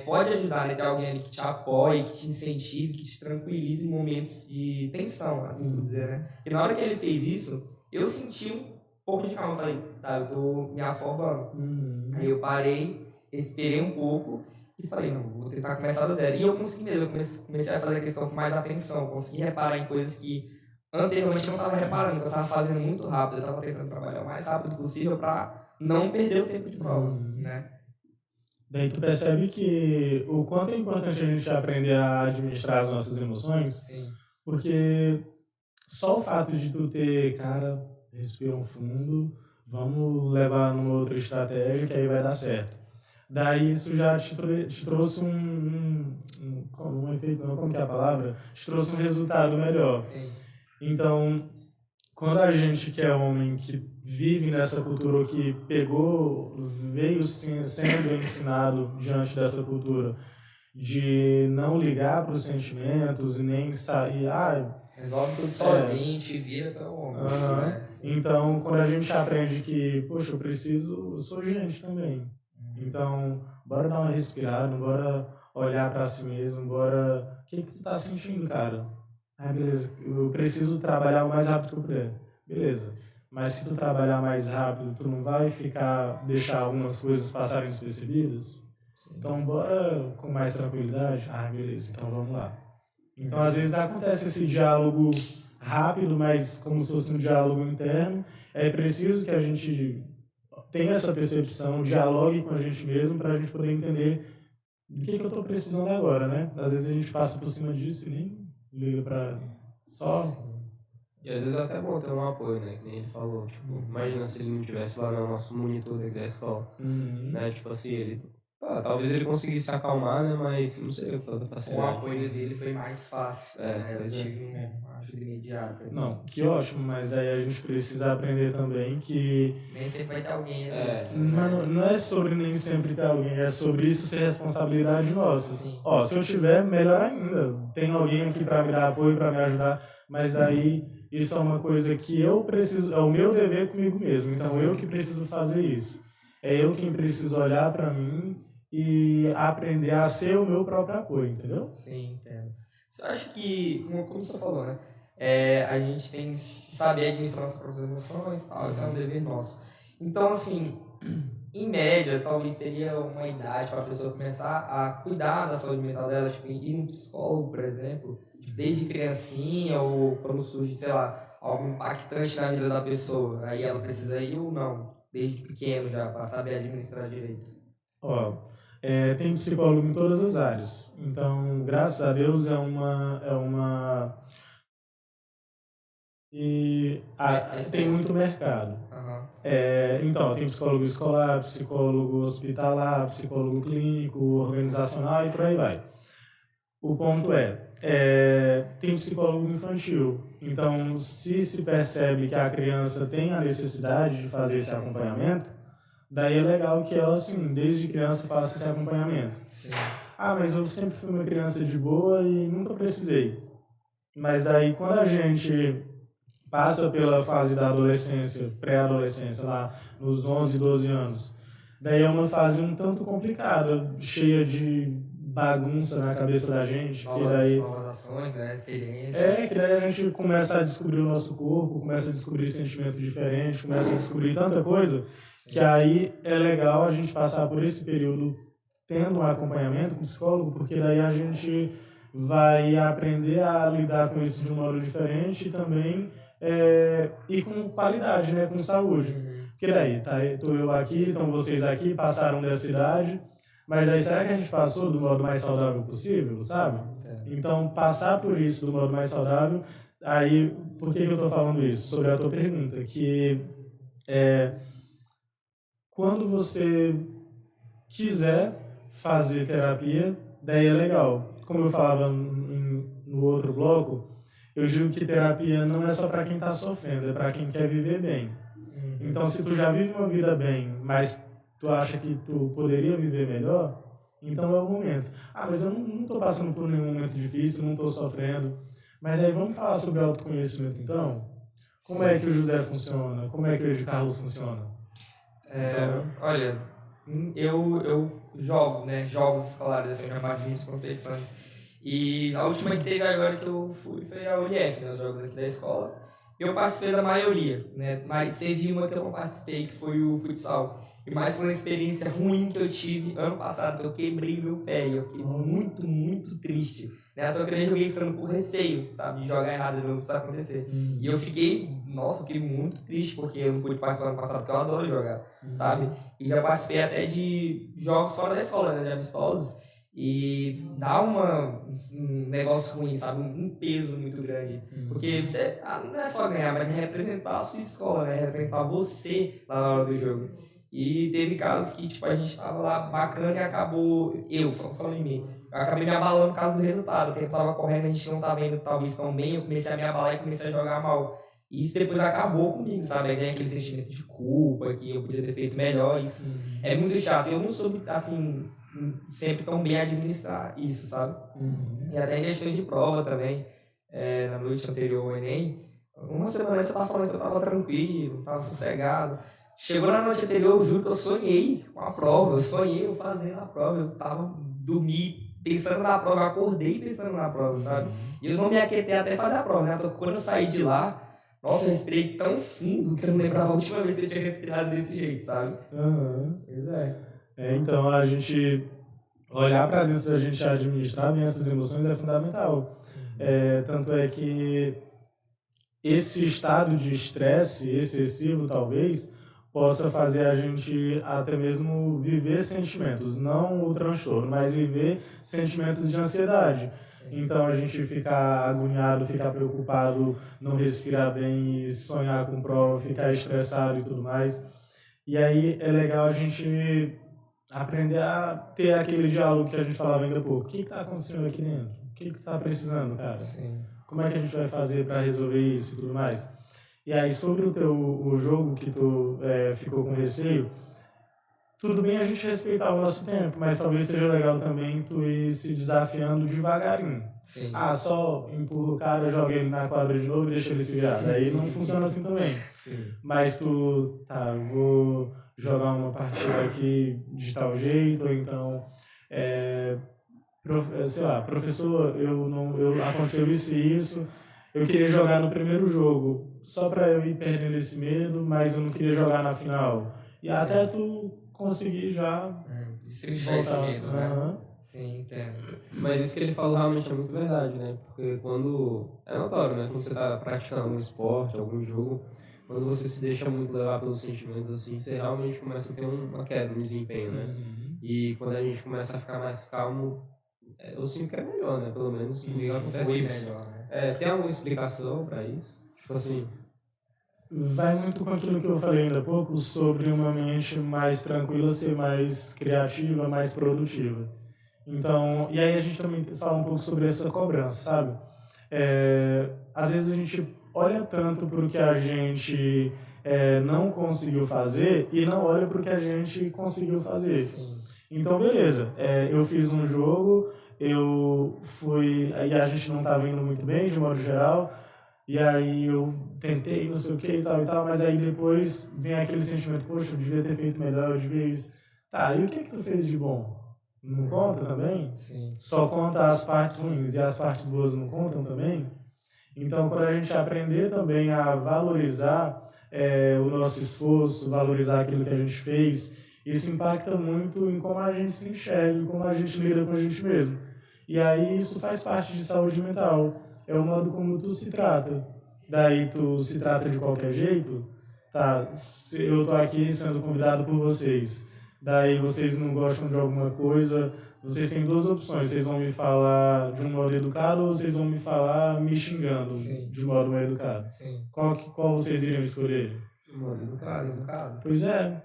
Pode ajudar, né? Ter alguém ali que te apoie, que te incentive, que te tranquilize em momentos de tensão, assim por dizer, né? E na hora que ele fez isso, eu senti um pouco de calma. Eu falei, tá, eu tô me afobando. Aí eu parei, respirei um pouco e falei, não, vou tentar começar do zero. E eu consegui mesmo, eu comecei a fazer a questão com mais atenção, consegui reparar em coisas que anteriormente eu não estava reparando, que eu estava fazendo muito rápido, eu estava tentando trabalhar o mais rápido possível para não perder o tempo de prova, né? Daí tu percebe que o quanto é importante a gente aprender a administrar as nossas emoções. Sim. Porque só o fato de tu ter, cara, respira um fundo, vamos levar numa outra estratégia que aí vai dar certo. Daí isso já te trouxe um efeito, não, como que é a palavra? Te trouxe um resultado melhor. Sim. Então, quando a gente que é homem, que vive nessa cultura, ou que veio sendo ensinado diante dessa cultura, de não ligar para os sentimentos e nem sair... Resolve tudo sozinho, te vira teu ombro. Né? Então, quando a gente aprende que, poxa, eu sou gente também. Então, bora dar uma respirada, bora olhar para si mesmo, bora... O que tu tá sentindo, cara? Beleza, eu preciso trabalhar o mais rápido que eu puder. Beleza. Mas se tu trabalhar mais rápido, tu não vai deixar algumas coisas passarem despercebidas? Então, bora com mais tranquilidade? Beleza, então vamos lá. Então, às vezes acontece esse diálogo rápido, mas como se fosse um diálogo interno. É preciso que a gente tenha essa percepção, dialogue com a gente mesmo, para a gente poder entender do que eu estou precisando agora, né? Às vezes a gente passa por cima disso e nem liga para só... E às vezes é até bom ter um apoio, né? Que nem ele falou. Tipo, imagina se ele não tivesse lá no nosso monitor daqui da escola. Né? Tipo assim, talvez ele conseguisse se acalmar, né? Mas não sei toda facilidade. O apoio dele foi mais fácil. Eu tive uma ajuda imediata. Não, que ótimo, mas aí a gente precisa aprender também que... Nem sempre vai ter alguém, né? Não é sobre nem sempre ter alguém, é sobre isso ser responsabilidade nossa. Sim. Se eu tiver, melhor ainda. Tem alguém aqui para me dar apoio, para me ajudar, mas daí isso é uma coisa que eu preciso, é o meu dever comigo mesmo. Então eu que preciso fazer isso. É eu quem preciso olhar para mim e aprender a ser o meu próprio apoio, entendeu? Sim, entendo. Você acha que, como você falou, né? A gente tem que saber administrar nossas próprias emoções e tal, isso é um dever nosso. Então, assim, em média, talvez teria uma idade para a pessoa começar a cuidar da saúde mental dela, tipo, ir no psicólogo, por exemplo, desde criancinha ou quando surge, sei lá, algo impactante na vida da pessoa, aí ela precisa ir ou não, desde pequeno já, para saber administrar direito. Tem psicólogo em todas as áreas, então, graças a Deus, tem muito mercado. Então, tem psicólogo escolar, psicólogo hospitalar, psicólogo clínico, organizacional e por aí vai. O ponto tem psicólogo infantil. Então, se percebe que a criança tem a necessidade de fazer esse acompanhamento, daí é legal que ela, assim, desde criança faça esse acompanhamento. Sim. Mas eu sempre fui uma criança de boa e nunca precisei. Mas daí, quando a gente passa pela fase da adolescência, pré-adolescência, lá nos 11, 12 anos, daí é uma fase um tanto complicada, cheia de bagunça na cabeça da gente. Novas ações, né? Experiências. Que daí a gente começa a descobrir o nosso corpo, começa a descobrir sentimentos diferentes, começa a descobrir tanta coisa, que aí é legal a gente passar por esse período tendo um acompanhamento com o psicólogo, porque daí a gente vai aprender a lidar com isso de um modo diferente e também e com qualidade, né? Com saúde. Porque daí, tô eu aqui, estão vocês aqui, passaram dessa idade, mas aí será que a gente passou do modo mais saudável possível, sabe? Então, passar por isso do modo mais saudável, aí, por que eu estou falando isso? Sobre a tua pergunta, que quando você quiser fazer terapia, daí é legal. Como eu falava no outro bloco, eu digo que terapia não é só para quem está sofrendo, é para quem quer viver bem. Então, se tu já vive uma vida bem, mas tu acha que tu poderia viver melhor, então é o momento. Mas eu não estou passando por nenhum momento difícil, não estou sofrendo. Mas aí vamos falar sobre autoconhecimento, então? Como é que o José funciona? Como é que o Ed Carlos funciona? Olha, eu jogo, né? Jogos escolares, assim, eu já participei de competições. E a última que teve agora que eu fui foi a UNF, né? Os jogos aqui da escola. Eu participei da maioria, né? Mas teve uma que eu não participei, que foi o futsal. E mais foi uma experiência ruim que eu tive ano passado, que eu quebrei meu pé. E eu fiquei muito, muito triste. Né? Até que eu joguei isso por receio, sabe? De jogar errado e não precisar acontecer. E eu fiquei muito triste, porque eu não pude participar ano passado, porque eu adoro jogar, sabe? E já participei até de jogos fora da escola, né? De amistosos. E dá um negócio ruim, sabe? Um peso muito grande. Porque você não é só ganhar, mas é representar a sua escola, né? Representar você lá na hora do jogo. E teve casos que, tipo, a gente tava lá bacana e acabou, falando em mim, eu acabei me abalando por causa do resultado. O tempo tava correndo, a gente não tava indo talvez tão bem, eu comecei a me abalar e comecei a jogar mal. E isso depois acabou comigo, sabe? Aí vem aquele sentimento de culpa, que eu podia ter feito melhor, isso é muito chato. Eu não soube, assim, sempre tão bem administrar isso, sabe? E até em questão de prova também, na noite anterior ao Enem, uma semana antes eu tava falando que eu tava tranquilo, tava sossegado. Chegou na noite anterior, eu juro que eu sonhei com a prova, eu sonhei eu fazendo a prova, eu tava dormindo pensando na prova, eu acordei pensando na prova, sabe? E eu não me aquietei até fazer a prova, né? Então, quando eu saí de lá, nossa, eu respirei tão fundo que eu não lembrava a última vez que eu tinha respirado desse jeito, sabe? Pois é. Então, a gente olhar para dentro da gente administrar bem essas emoções é fundamental. Tanto é que esse estado de estresse excessivo, talvez, possa fazer a gente até mesmo viver sentimentos, não o transtorno, mas viver sentimentos de ansiedade. Então a gente ficar agoniado, ficar preocupado, não respirar bem, sonhar com prova, ficar estressado e tudo mais. E aí é legal a gente aprender a ter aquele diálogo que a gente falava ainda há pouco. O que está acontecendo aqui dentro? O que está precisando, cara? Como é que a gente vai fazer para resolver isso e tudo mais? E aí, sobre o jogo que tu ficou com receio, tudo bem a gente respeitar o nosso tempo, mas talvez seja legal também tu ir se desafiando devagarinho. Só empurra o cara, joga ele na quadra de novo e deixa ele se virar. Aí não funciona assim também. Mas eu vou jogar uma partida aqui de tal jeito, ou então, sei lá, professor, aconteceu isso e isso, eu queria jogar no primeiro jogo, só para eu ir perdendo esse medo, mas eu não queria jogar na final. E até tu conseguir já Destrinchar esse medo, né? Sim, entendo. Mas isso que ele falou realmente é muito verdade, né? Porque quando... É notório, né? Quando você tá praticando algum esporte, algum jogo, quando você se deixa muito levar pelos sentimentos assim, você realmente começa a ter uma queda no desempenho, né? E quando a gente começa a ficar mais calmo, eu sinto que é melhor, né? Pelo menos comigo acontece isso. Melhor, né? Tem alguma explicação pra isso? Tipo assim... Vai muito com aquilo que eu falei ainda há pouco sobre uma mente mais tranquila ser mais criativa, mais produtiva. Então, e aí a gente também fala um pouco sobre essa cobrança, sabe? Às vezes a gente olha tanto para o que a gente não conseguiu fazer e não olha para o que a gente conseguiu fazer. Então, beleza, eu fiz um jogo, eu fui, aí a gente não estava indo muito bem, de modo geral, e aí eu tentei, não sei o que e tal, mas aí depois vem aquele sentimento, poxa, eu devia ter feito melhor, eu devia isso. Tá, e o que tu fez de bom? Não conta também? Só conta as partes ruins e as partes boas não contam também? Então, quando a gente aprender também a valorizar o nosso esforço, valorizar aquilo que a gente fez, isso impacta muito em como a gente se enxerga, em como a gente lida com a gente mesmo. E aí isso faz parte de saúde mental. É o modo como tu se trata. Daí tu se trata de qualquer jeito, tá? Se eu tô aqui sendo convidado por vocês, daí vocês não gostam de alguma coisa, vocês têm duas opções, vocês vão me falar de um modo educado ou vocês vão me falar me xingando de um modo mal educado. Qual vocês iriam escolher? De modo educado. Pois é.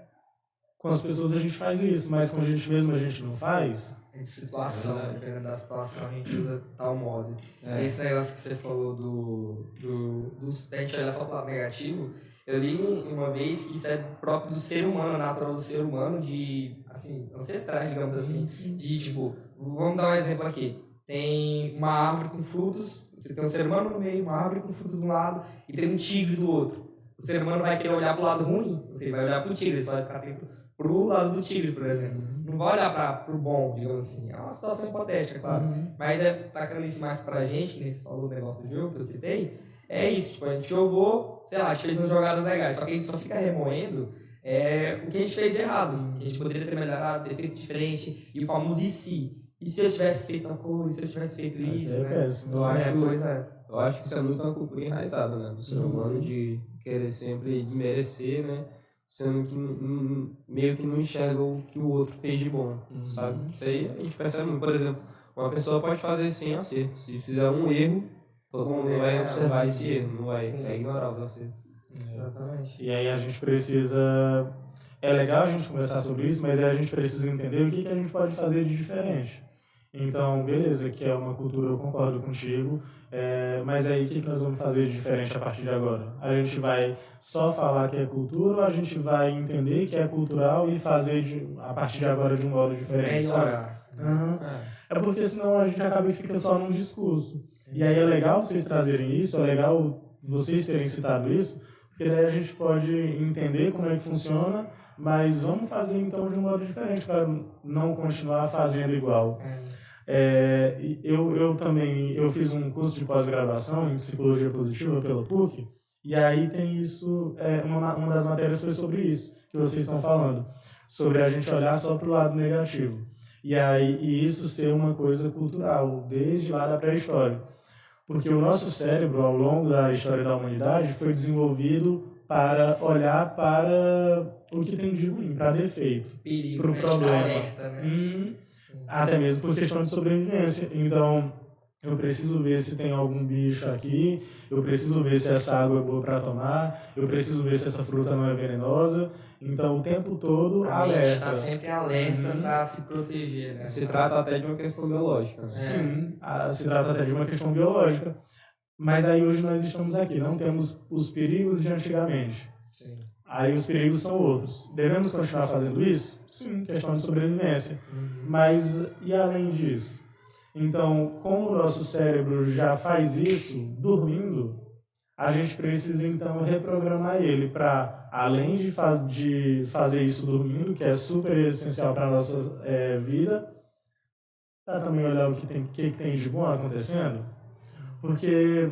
Com as pessoas a gente faz isso, mas com a gente mesmo a gente não faz. De situação, dependendo da situação, a gente usa tal modo. Esse negócio que você falou da gente olhar só para o lado negativo, eu li uma vez que isso é próprio do ser humano, natural do ser humano, de, assim, ancestrais, digamos assim. De, tipo, vamos dar um exemplo aqui. Tem uma árvore com frutos, você tem um ser humano no meio, uma árvore com frutos de um lado, e tem um tigre do outro. O ser humano vai querer olhar para o lado ruim, você vai olhar para o tigre, você vai ficar atento pro lado do tigre, por exemplo. Não vai olhar pro bom, digamos assim. É uma situação hipotética, claro. Mas tacando isso mais pra gente, que nem você falou do negócio do jogo que eu citei, é isso, tipo, a gente jogou, sei lá, a gente fez umas jogadas legais, só que a gente só fica remoendo o que a gente fez de errado. Que a gente poderia ter melhorado, ter feito diferente, e o famoso e se? E se eu tivesse feito uma coisa, e se eu tivesse feito isso, né? Eu acho que isso é muito uma cultura enraizada, né? Do ser humano de querer sempre desmerecer, né? sendo que meio que não enxerga o que o outro fez de bom, sabe? Isso aí a gente percebe muito. Por exemplo, uma pessoa pode fazer 100 acertos. Se fizer um erro, todo mundo vai observar esse erro, não vai ignorar os acertos. Exatamente. E aí a gente precisa... É legal a gente conversar sobre isso, mas aí a gente precisa entender o que a gente pode fazer de diferente. Então, beleza, que é uma cultura, eu concordo contigo, mas aí o que nós vamos fazer de diferente a partir de agora? A gente vai só falar que é cultura ou a gente vai entender que é cultural e fazer a partir de agora de um modo diferente, sabe? Uhum. É porque senão a gente acaba e fica só num discurso. E aí é legal vocês trazerem isso, é legal vocês terem citado isso, porque daí a gente pode entender como é que funciona, mas vamos fazer então de um modo diferente para não continuar fazendo igual. Eu fiz um curso de pós-graduação em psicologia positiva pela PUC, e aí tem isso, uma das matérias foi sobre isso que vocês estão falando, sobre a gente olhar só para o lado negativo. E isso ser uma coisa cultural, desde lá da pré-história. Porque o nosso cérebro, ao longo da história da humanidade, foi desenvolvido para olhar para o que tem de ruim, para defeito, para o problema. Alerta, né? Até mesmo por questão de sobrevivência. Então, eu preciso ver se tem algum bicho aqui, eu preciso ver se essa água é boa para tomar, eu preciso ver se essa fruta não é venenosa. Então, o tempo todo, alerta. Está sempre alerta para se proteger, né? Se trata até de uma questão biológica. Né? Sim, se trata até de uma questão biológica. Mas aí hoje nós estamos aqui, não temos os perigos de antigamente. Sim. Aí os perigos são outros. Devemos continuar fazendo isso? Sim, questão de sobrevivência. Mas e além disso? Então, como o nosso cérebro já faz isso dormindo, a gente precisa então reprogramar ele para, além de fazer isso dormindo, que é super essencial para a nossa vida, para também olhar o que tem de bom acontecendo. Porque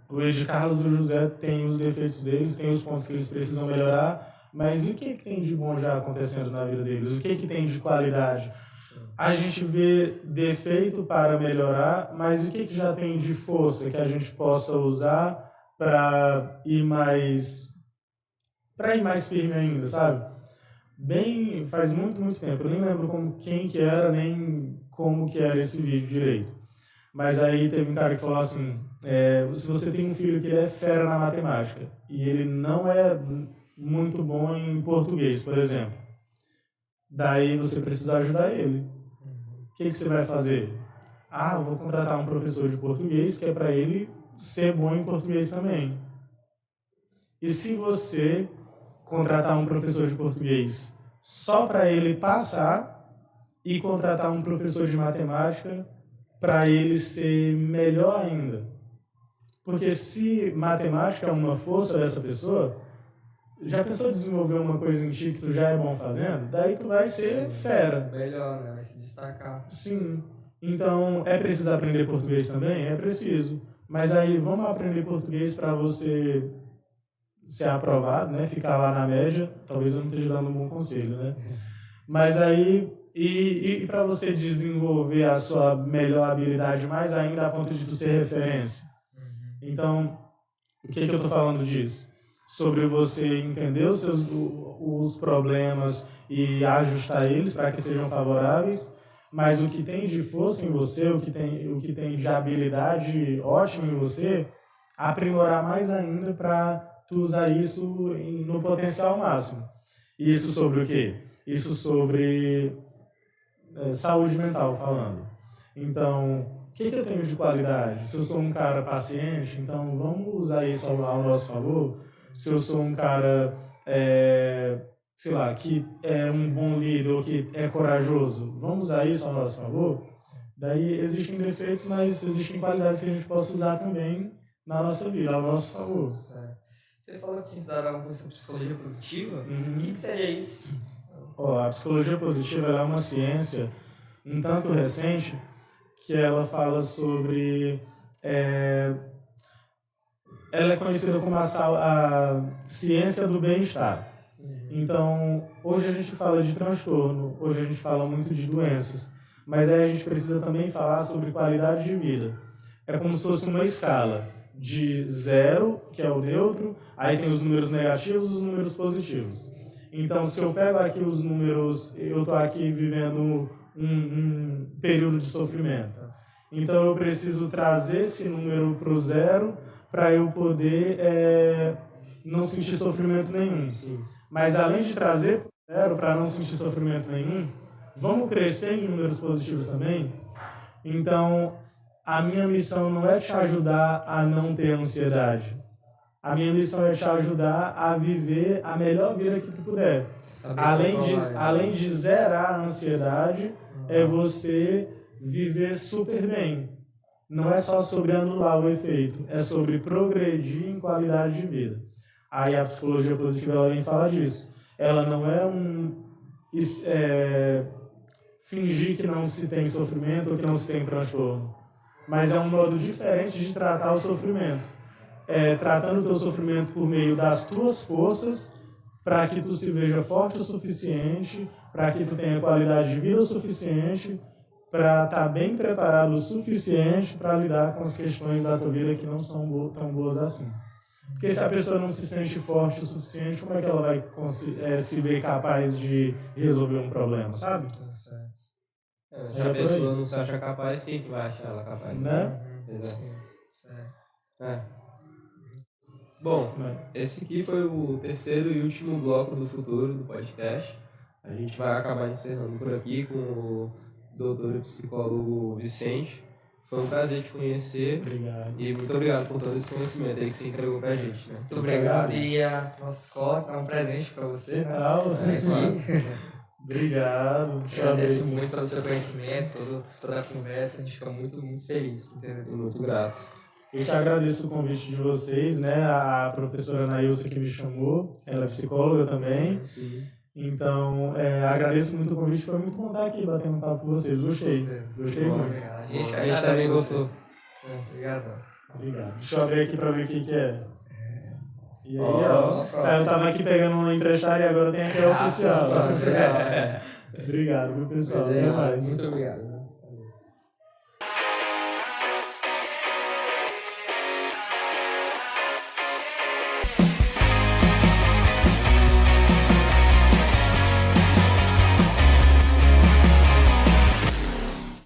o Ed Carlos e o José têm os defeitos deles, têm os pontos que eles precisam melhorar, mas e o que tem de bom já acontecendo na vida deles? O que tem de qualidade? A gente vê defeito para melhorar, mas o que já tem de força que a gente possa usar para ir mais firme ainda, sabe? Faz muito tempo, eu nem lembro quem que era, nem como que era esse vídeo direito. Mas aí teve um cara que falou assim, se você tem um filho que ele é fera na matemática e ele não é muito bom em português, por exemplo, daí você precisa ajudar ele. O que você vai fazer? Eu vou contratar um professor de português que é para ele ser bom em português também. E se você contratar um professor de português só para ele passar e contratar um professor de matemática para ele ser melhor ainda? Porque se matemática é uma força dessa pessoa, já pensou em desenvolver uma coisa em ti que tu já é bom fazendo? Daí tu vai ser fera. Melhor, né? Vai se destacar. Sim. Então, é preciso aprender português também? É preciso. Mas aí, vamos aprender português para você ser aprovado, né? Ficar lá na média. Talvez eu não esteja dando um bom conselho, né? Mas aí, e para você desenvolver a sua melhor habilidade mais ainda a ponto de tu ser referência. Então, o que eu estou falando disso? Sobre você entender os problemas e ajustar eles para que sejam favoráveis, mas o que tem de força em você, o que tem de habilidade ótima em você, aprimorar mais ainda para tu usar isso no potencial máximo. Isso sobre o quê? Isso sobre saúde mental falando. Então, o que eu tenho de qualidade? Se eu sou um cara paciente, então vamos usar isso ao nosso favor. Se eu sou um cara, sei lá, que é um bom líder ou que é corajoso, vamos usar isso ao nosso favor? Daí existem defeitos, mas existem qualidades que a gente possa usar também na nossa vida, ao nosso favor. Você falou que estudava um curso de psicologia positiva. O que seria isso? A psicologia positiva é uma ciência um tanto recente que ela fala sobre... ela é conhecida como a ciência do bem-estar. Então, hoje a gente fala de transtorno, hoje a gente fala muito de doenças, mas aí a gente precisa também falar sobre qualidade de vida. É como se fosse uma escala de 0, que é o neutro, aí tem os números negativos e os números positivos. Então, se eu pego aqui os números, eu estou aqui vivendo um período de sofrimento. Então, eu preciso trazer esse número para o zero para eu poder não sentir sofrimento nenhum. Sim. Mas, além de trazer para o zero para não sentir sofrimento nenhum, vamos crescer em números positivos também? Então, a minha missão não é te ajudar a não ter ansiedade. A minha missão é te ajudar a viver a melhor vida que tu puder. Além de zerar a ansiedade, é você viver super bem. Não é só sobre anular o efeito, é sobre progredir em qualidade de vida. Aí a psicologia positiva ela vem falar disso. Ela não é fingir que não se tem sofrimento ou que não se tem transtorno, mas é um modo diferente de tratar o sofrimento. Tratando o teu sofrimento por meio das tuas forças, para que tu se veja forte o suficiente, para que tu tenha qualidade de vida o suficiente, para estar bem preparado o suficiente para lidar com as questões da tua vida que não são tão boas assim. Porque se a pessoa não se sente forte o suficiente, como é que ela vai se ver capaz de resolver um problema, sabe? Se a pessoa não se acha capaz, quem que vai achar ela capaz? Né? Bom, esse aqui foi o terceiro e último bloco do futuro do podcast. A gente vai acabar encerrando por aqui com o doutor e psicólogo Vicente. Foi um prazer te conhecer. Obrigado. E muito obrigado por todo esse conhecimento aí que você entregou pra gente, né? Muito obrigado. E a nossa escola é um presente para você, né? Obrigado. Agradeço muito pelo seu conhecimento, toda a conversa. A gente fica muito, muito feliz por ter vindo. Muito grato. Eu te agradeço o convite de vocês, né? A professora Nailson que me chamou, ela é psicóloga também. Sim. Então, agradeço muito o convite, foi muito bom estar aqui batendo um papo com vocês. Gostei muito. Obrigado. A gente também gostou. Obrigado. Obrigado. Deixa eu abrir aqui para ver o que é. E aí, Ó, eu tava aqui pegando uma emprestada e agora tem aqui a oficial. Obrigado. Obrigado, viu, pessoal? Até mais. Muito obrigado.